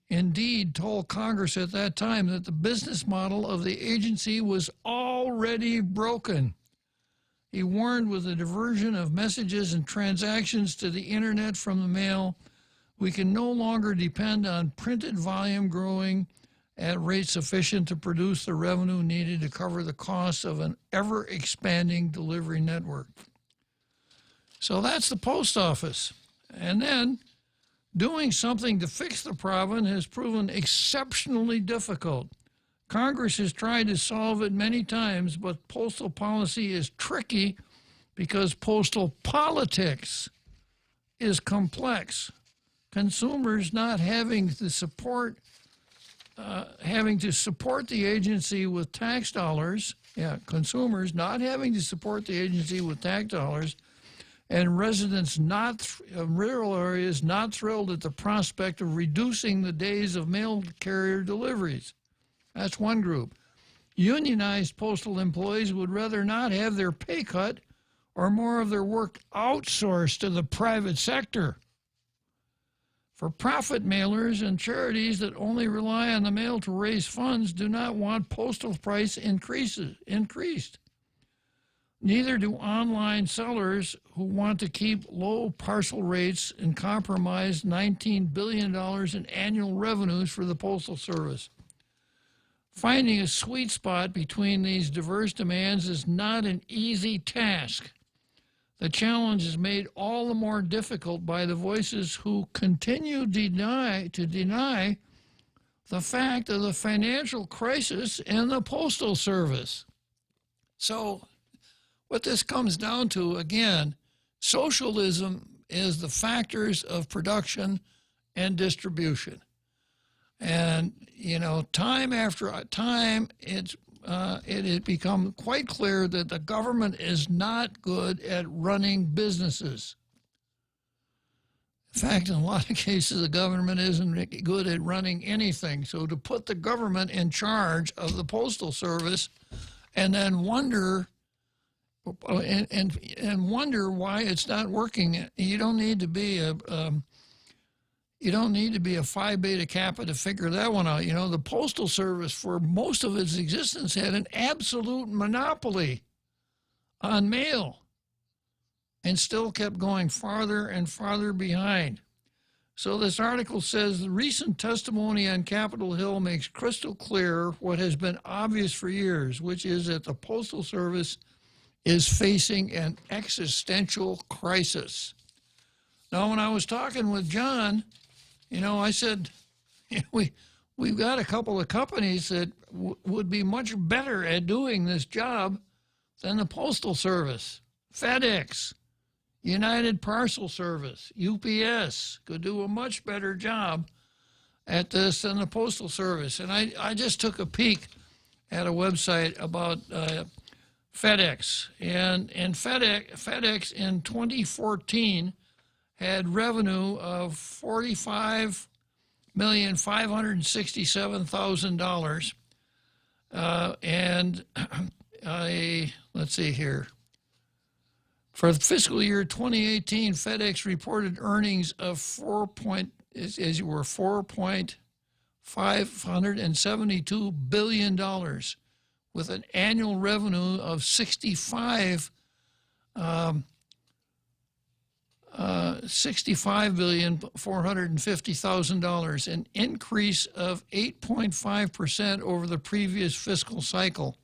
indeed told Congress at that time that the business model of the agency was already broken. He warned, with the diversion of messages and transactions to the internet from the mail, we can no longer depend on printed volume growing at rates sufficient to produce the revenue needed to cover the costs of an ever-expanding delivery network. So that's the post office. And then doing something to fix the problem has proven exceptionally difficult. Congress has tried to solve it many times, but postal policy is tricky because postal politics is complex. Consumers not having to support the agency with tax dollars, consumers not having to support the agency with tax dollars, and residents rural areas not thrilled at the prospect of reducing the days of mail carrier deliveries. That's one group. Unionized postal employees would rather not have their pay cut or more of their work outsourced to the private sector. For-profit mailers and charities that only rely on the mail to raise funds do not want postal price increased. Neither do online sellers who want to keep low parcel rates and compromise $19 billion in annual revenues for the Postal Service. Finding a sweet spot between these diverse demands is not an easy task. The challenge is made all the more difficult by the voices who continue to deny the fact of the financial crisis in the Postal Service. So what this comes down to, again, socialism is the factors of production and distribution. And, time after time, it has become quite clear that the government is not good at running businesses. In fact, in a lot of cases, the government isn't good at running anything. So to put the government in charge of the Postal Service and then wonder why it's not working, you don't need to be a Phi Beta Kappa to figure that one out. The Postal Service, for most of its existence, had an absolute monopoly on mail and still kept going farther and farther behind. So this article says the recent testimony on Capitol Hill makes crystal clear what has been obvious for years, which is that the Postal Service is facing an existential crisis. Now, when I was talking with John, I said, we've got a couple of companies that would be much better at doing this job than the Postal Service. FedEx, United Parcel Service, UPS could do a much better job at this than the Postal Service. And I just took a peek at a website about FedEx. And FedEx in 2014 had revenue of $45,567,000. Let's see here. For the fiscal year 2018, FedEx reported earnings of $4.572 billion, with an annual revenue of $65,450,000, an increase of 8.5% over the previous fiscal cycle.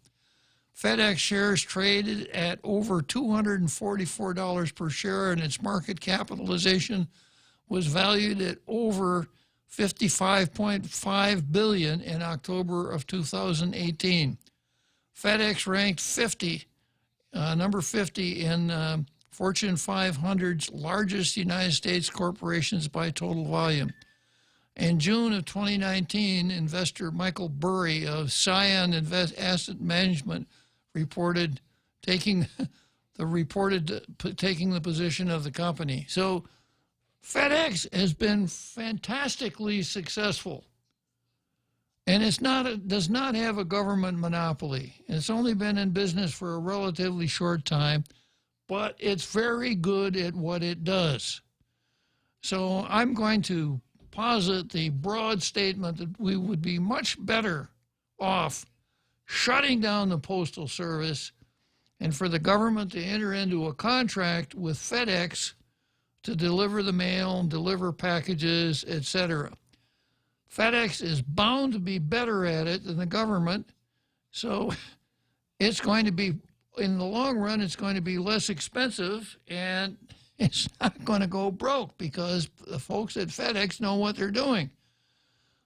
FedEx shares traded at over $244 per share, and its market capitalization was valued at over $55.5 billion in October of 2018. FedEx ranked number 50 in Fortune 500's largest United States corporations by total volume. In June of 2019, investor Michael Burry of Scion Asset Management reported taking the position of the company. So FedEx has been fantastically successful. And does not have a government monopoly. It's only been in business for a relatively short time, but it's very good at what it does. So I'm going to posit the broad statement that we would be much better off shutting down the Postal Service and for the government to enter into a contract with FedEx to deliver the mail, deliver packages, etc. FedEx is bound to be better at it than the government, so it's going to be, in the long run, it's going to be less expensive, and it's not going to go broke because the folks at FedEx know what they're doing.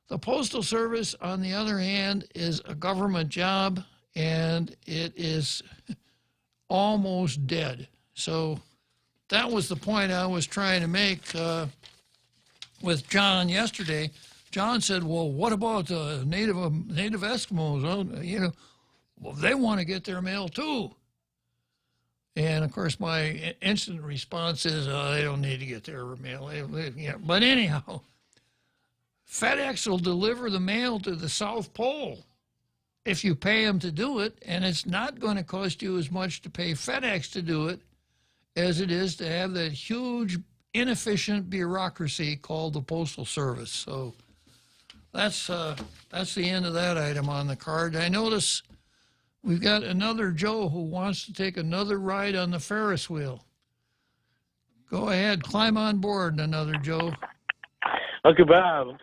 The Postal Service, on the other hand, is a government job, and it is almost dead. So that was the point I was trying to make with John yesterday. John said, well, what about native Eskimos? Well, well, they want to get their mail too. And, of course, my instant response is, they don't need to get their mail. But anyhow, FedEx will deliver the mail to the South Pole if you pay them to do it, and it's not going to cost you as much to pay FedEx to do it as it is to have that huge, inefficient bureaucracy called the Postal Service. So that's the end of that item on the card. I notice we've got another Joe who wants to take another ride on the Ferris wheel. Go ahead, climb on board, another Joe. Uncle Bob,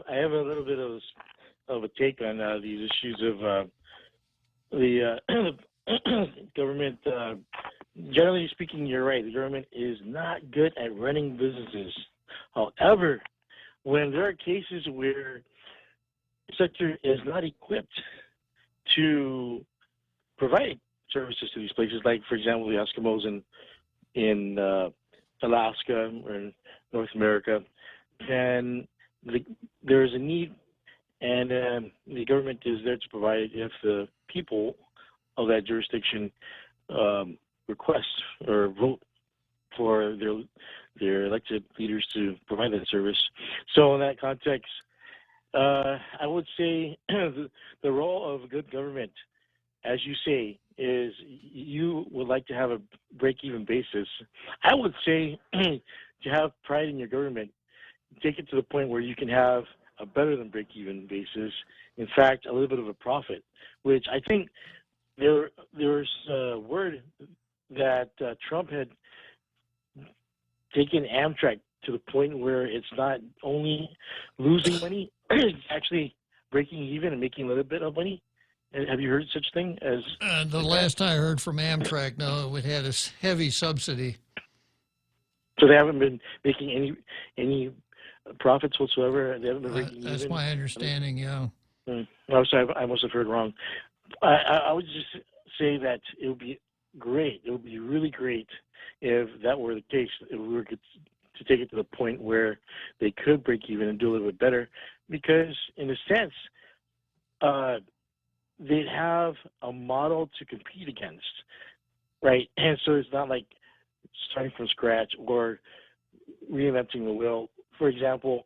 I have a little bit of a take on these issues of the government. Generally speaking, you're right. The government is not good at running businesses. However, when there are cases where the sector is not equipped to provide services to these places, like, for example, the Eskimos in Alaska or in North America, then there is a need, and the government is there to provide if the people of that jurisdiction request or vote for their elected leaders to provide that service. So in that context, I would say the role of good government, as you say, is you would like to have a break-even basis. I would say to have pride in your government, take it to the point where you can have a better than break-even basis. In fact, a little bit of a profit, which I think there's a word that Trump had taken Amtrak to the point where it's not only losing money, it's actually breaking even and making a little bit of money. Have you heard such thing as the last I heard from Amtrak, no, it had a heavy subsidy. So they haven't been making any profits whatsoever. They haven't been breaking even. That's my understanding. Yeah. I'm sorry, I must have heard wrong. I would just say that it would be great. It would be really great if that were the case. If we were to take it to the point where they could break even and do a little bit better, because in a sense, they'd have a model to compete against, right? And so it's not like starting from scratch or reinventing the wheel. For example,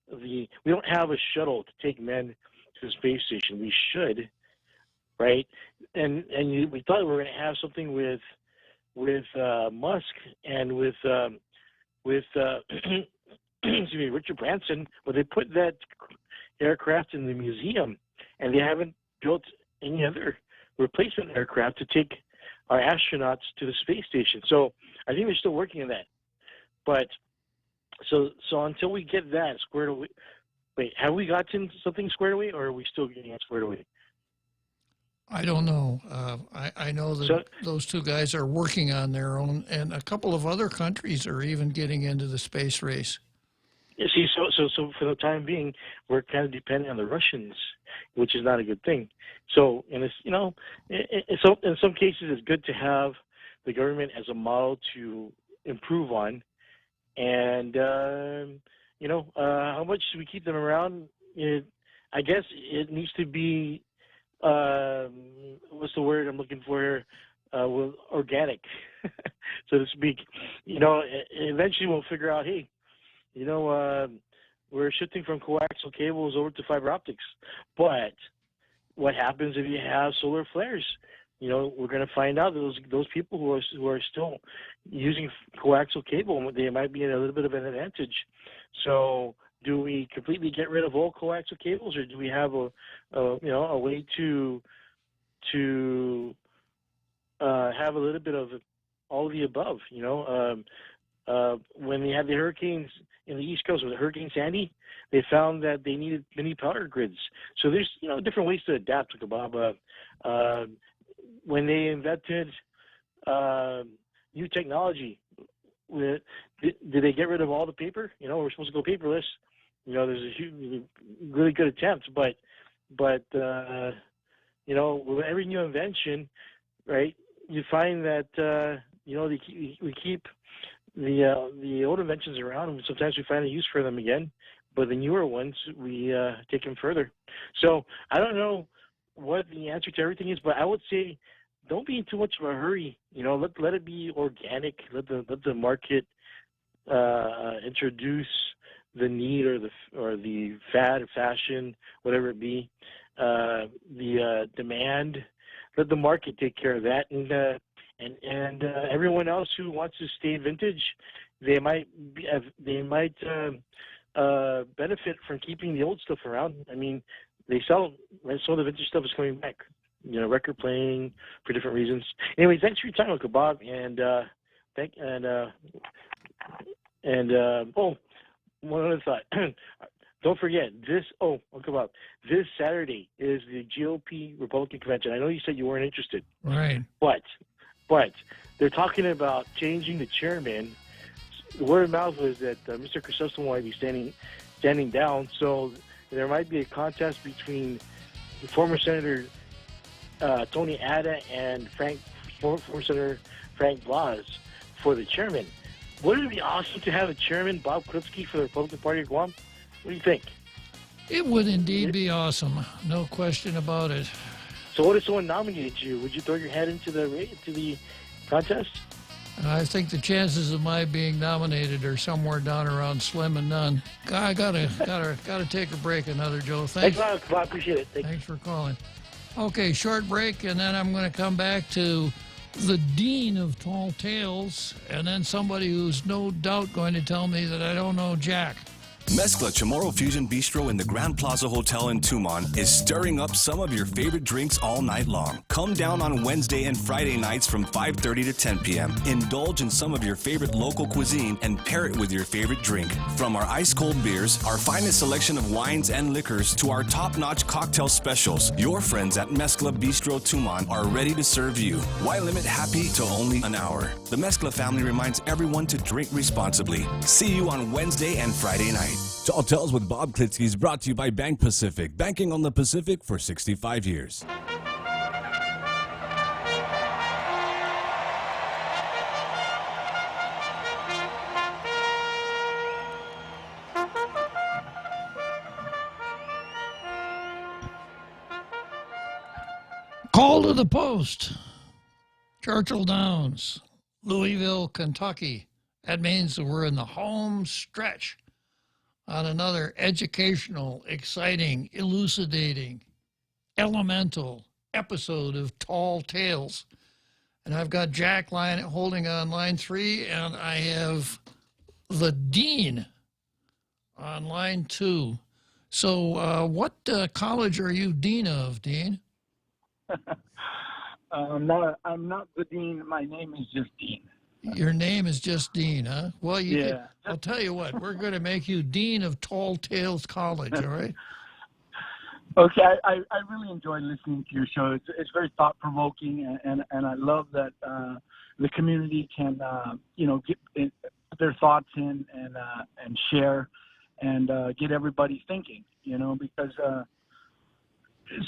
we don't have a shuttle to take men to the space station. We should, right? And we thought we were going to have something with Musk and with excuse me, Richard Branson, but they put that aircraft in the museum, and they haven't built any other replacement aircraft to take our astronauts to the space station. So I think they're still working on that. But so until we get that squared away, wait, have we gotten something squared away, or are we still getting it squared away? I don't know. I know that those two guys are working on their own, and a couple of other countries are even getting into the space race. You see, so for the time being, we're kind of dependent on the Russians, which is not a good thing. So, and it's, you know, so in some cases, it's good to have the government as a model to improve on. And you know, how much we keep them around? I guess it needs to be. What's the word I'm looking for here? Well, organic, so to speak. You know, eventually we'll figure out, hey, you know, we're shifting from coaxial cables over to fiber optics. But what happens if you have solar flares? You know, we're going to find out those people who are still using coaxial cable, they might be at a little bit of an advantage. So, do we completely get rid of all coaxial cables, or do we have a way to have a little bit of all of the above? You know, when they had the hurricanes in the East Coast with Hurricane Sandy, they found that they needed mini power grids. So there's different ways to adapt, Bob. When they invented new technology, did they get rid of all the paper? You know, we're supposed to go paperless. You know, there's a huge, really good attempt, but you know, with every new invention, right, you find that we keep the old inventions around, and sometimes we find a use for them again, but the newer ones we take them further. So I don't know what the answer to everything is, but I would say don't be in too much of a hurry. You know, let it be organic. Let the market introduce the need or the fad, fashion, whatever it be, the demand. Let the market take care of that, and everyone else who wants to stay vintage, they might benefit from keeping the old stuff around. I mean, some of the vintage stuff is coming back. You know, record playing for different reasons. Anyway, thanks for your time, Uncle Bob, one other thought. Don't forget Uncle Bob, this Saturday is the GOP Republican convention. I know you said you weren't interested. Right. But they're talking about changing the chairman. The word of mouth was that Mr. Chrysostom might be standing down, so there might be a contest between the former Senator Tony Ada and former Senator Frank Blas for the chairman. Wouldn't it be awesome to have a chairman, Bob Klitzkie, for the Republican Party of Guam? What do you think? It would indeed be awesome. No question about it. So what if someone nominated you? Would you throw your head into the contest? I think the chances of my being nominated are somewhere down around slim and none. I gotta take a break, another Joe. Thanks a lot, Bob. Appreciate it. Thanks for calling. Okay, short break, and then I'm going to come back to the dean of tall tales, and then somebody who's no doubt going to tell me that I don't know Jack. Mezcla Chamorro Fusion Bistro in the Grand Plaza Hotel in Tumon is stirring up some of your favorite drinks all night long. Come down on Wednesday and Friday nights from 5:30 to 10 p.m. Indulge in some of your favorite local cuisine and pair it with your favorite drink. From our ice-cold beers, our finest selection of wines and liquors, to our top-notch cocktail specials, your friends at Mezcla Bistro Tumon are ready to serve you. Why limit happy to only an hour? The Mezcla family reminds everyone to drink responsibly. See you on Wednesday and Friday night. Tall Tales with Bob Klitzkie is brought to you by Bank Pacific, banking on the Pacific for 65 years. Call to the post. Churchill Downs, Louisville, Kentucky. That means that we're in the home stretch on another educational, exciting, elucidating, elemental episode of Tall Tales. And I've got Jack holding on line 3, and I have the dean on line 2. So what college are you dean of, Dean? I'm not the dean. My name is just Dean. Your name is just Dean, huh? Well, I'll tell you what. We're going to make you Dean of Tall Tales College, all right? Okay, I really enjoy listening to your show. It's very thought-provoking, and I love that the community can, get their thoughts in and share and get everybody thinking, because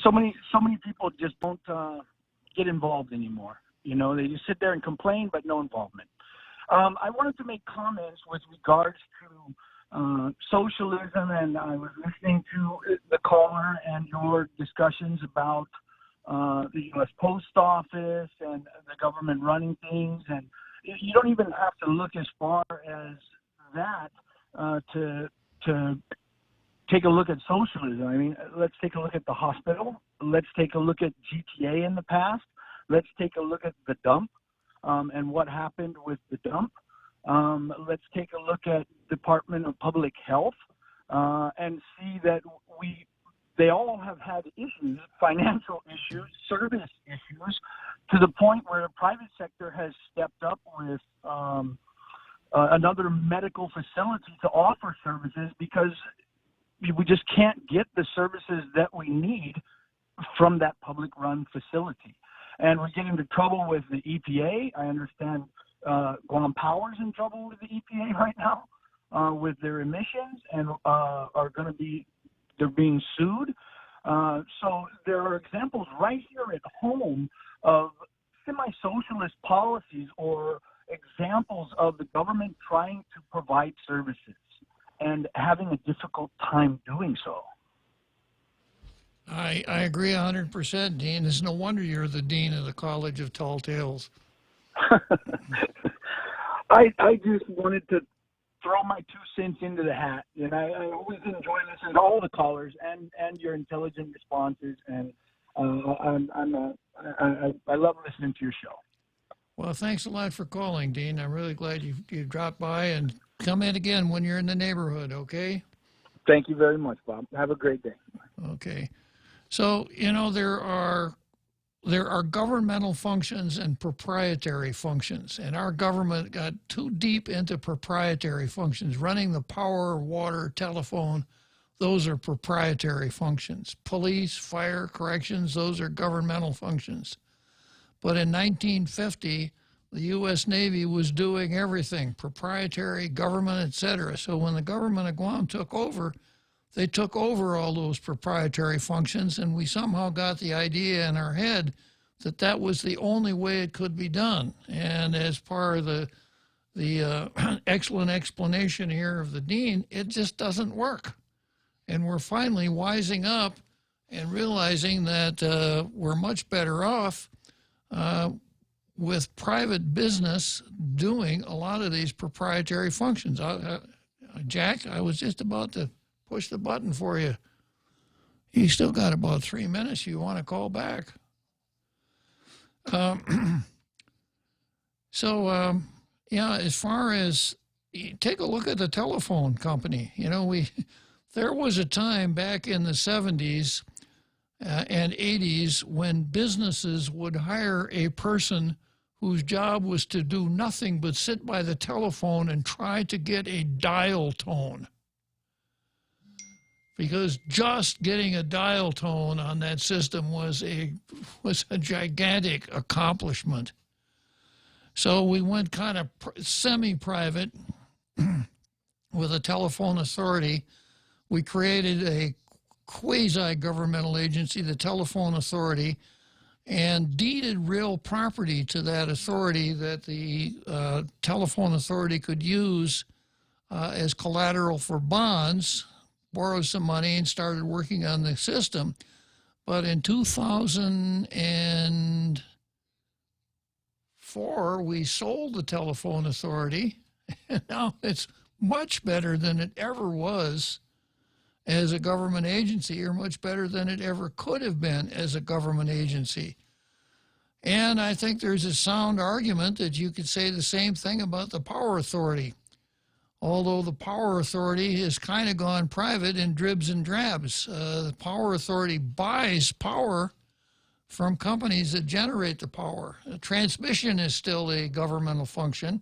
so many people just don't get involved anymore. They just sit there and complain, but no involvement. I wanted to make comments with regards to socialism, and I was listening to the caller and your discussions about the U.S. Post Office and the government running things. And you don't even have to look as far as that to take a look at socialism. I mean, let's take a look at the hospital. Let's take a look at GTA in the past. Let's take a look at the dump and what happened with the dump. Let's take a look at Department of Public Health and see that they all have had issues, financial issues, service issues, to the point where the private sector has stepped up with another medical facility to offer services because we just can't get the services that we need from that public-run facility. And we're getting into trouble with the EPA. I understand Guam Power's in trouble with the EPA right now with their emissions and they're being sued. So there are examples right here at home of semi-socialist policies or examples of the government trying to provide services and having a difficult time doing so. I agree 100%, Dean. It's no wonder you're the dean of the College of Tall Tales. I just wanted to throw my 2 cents into the hat, and I always enjoy listening to all the callers and your intelligent responses, and I love listening to your show. Well, thanks a lot for calling, Dean. I'm really glad you dropped by, and come in again when you're in the neighborhood, okay? Thank you very much, Bob. Have a great day. Okay. So, you know, there are governmental functions and proprietary functions, and our government got too deep into proprietary functions. Running the power, water, telephone, those are proprietary functions. Police, fire, corrections, those are governmental functions. But in 1950, the U.S. Navy was doing everything, proprietary, government, etc. So when the government of Guam took over, they took over all those proprietary functions, and we somehow got the idea in our head that that was the only way it could be done. And as part of the excellent explanation here of the dean, it just doesn't work. And we're finally wising up and realizing that we're much better off with private business doing a lot of these proprietary functions. Jack, I was just about to push the button for you. You still got about 3 minutes. You want to call back? Yeah, as far as take a look at the telephone company. You know, there was a time back in the 70s and 80s when businesses would hire a person whose job was to do nothing but sit by the telephone and try to get a dial tone. Because just getting a dial tone on that system was a gigantic accomplishment. So we went kind of semi-private with a telephone authority. We created a quasi-governmental agency, the Telephone Authority, and deeded real property to that authority that the Telephone Authority could use as collateral for bonds, borrowed some money and started working on the system. But in 2004, we sold the Telephone Authority, and now it's much better than it ever was as a government agency, or much better than it ever could have been as a government agency. And I think there's a sound argument that you could say the same thing about the Power Authority. Although the Power Authority has kind of gone private in dribs and drabs. The Power Authority buys power from companies that generate the power. The transmission is still a governmental function,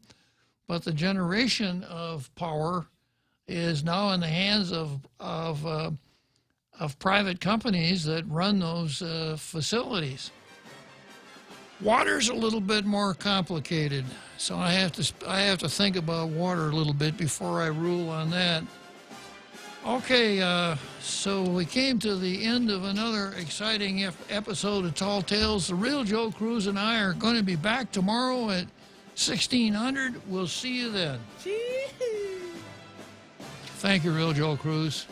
but the generation of power is now in the hands of private companies that run those facilities. Water's a little bit more complicated, so I have to think about water a little bit before I rule on that. Okay, so we came to the end of another exciting episode of Tall Tales. The real Joe Cruz and I are going to be back tomorrow at 1600. We'll see you then. Thank you, real Joe Cruz.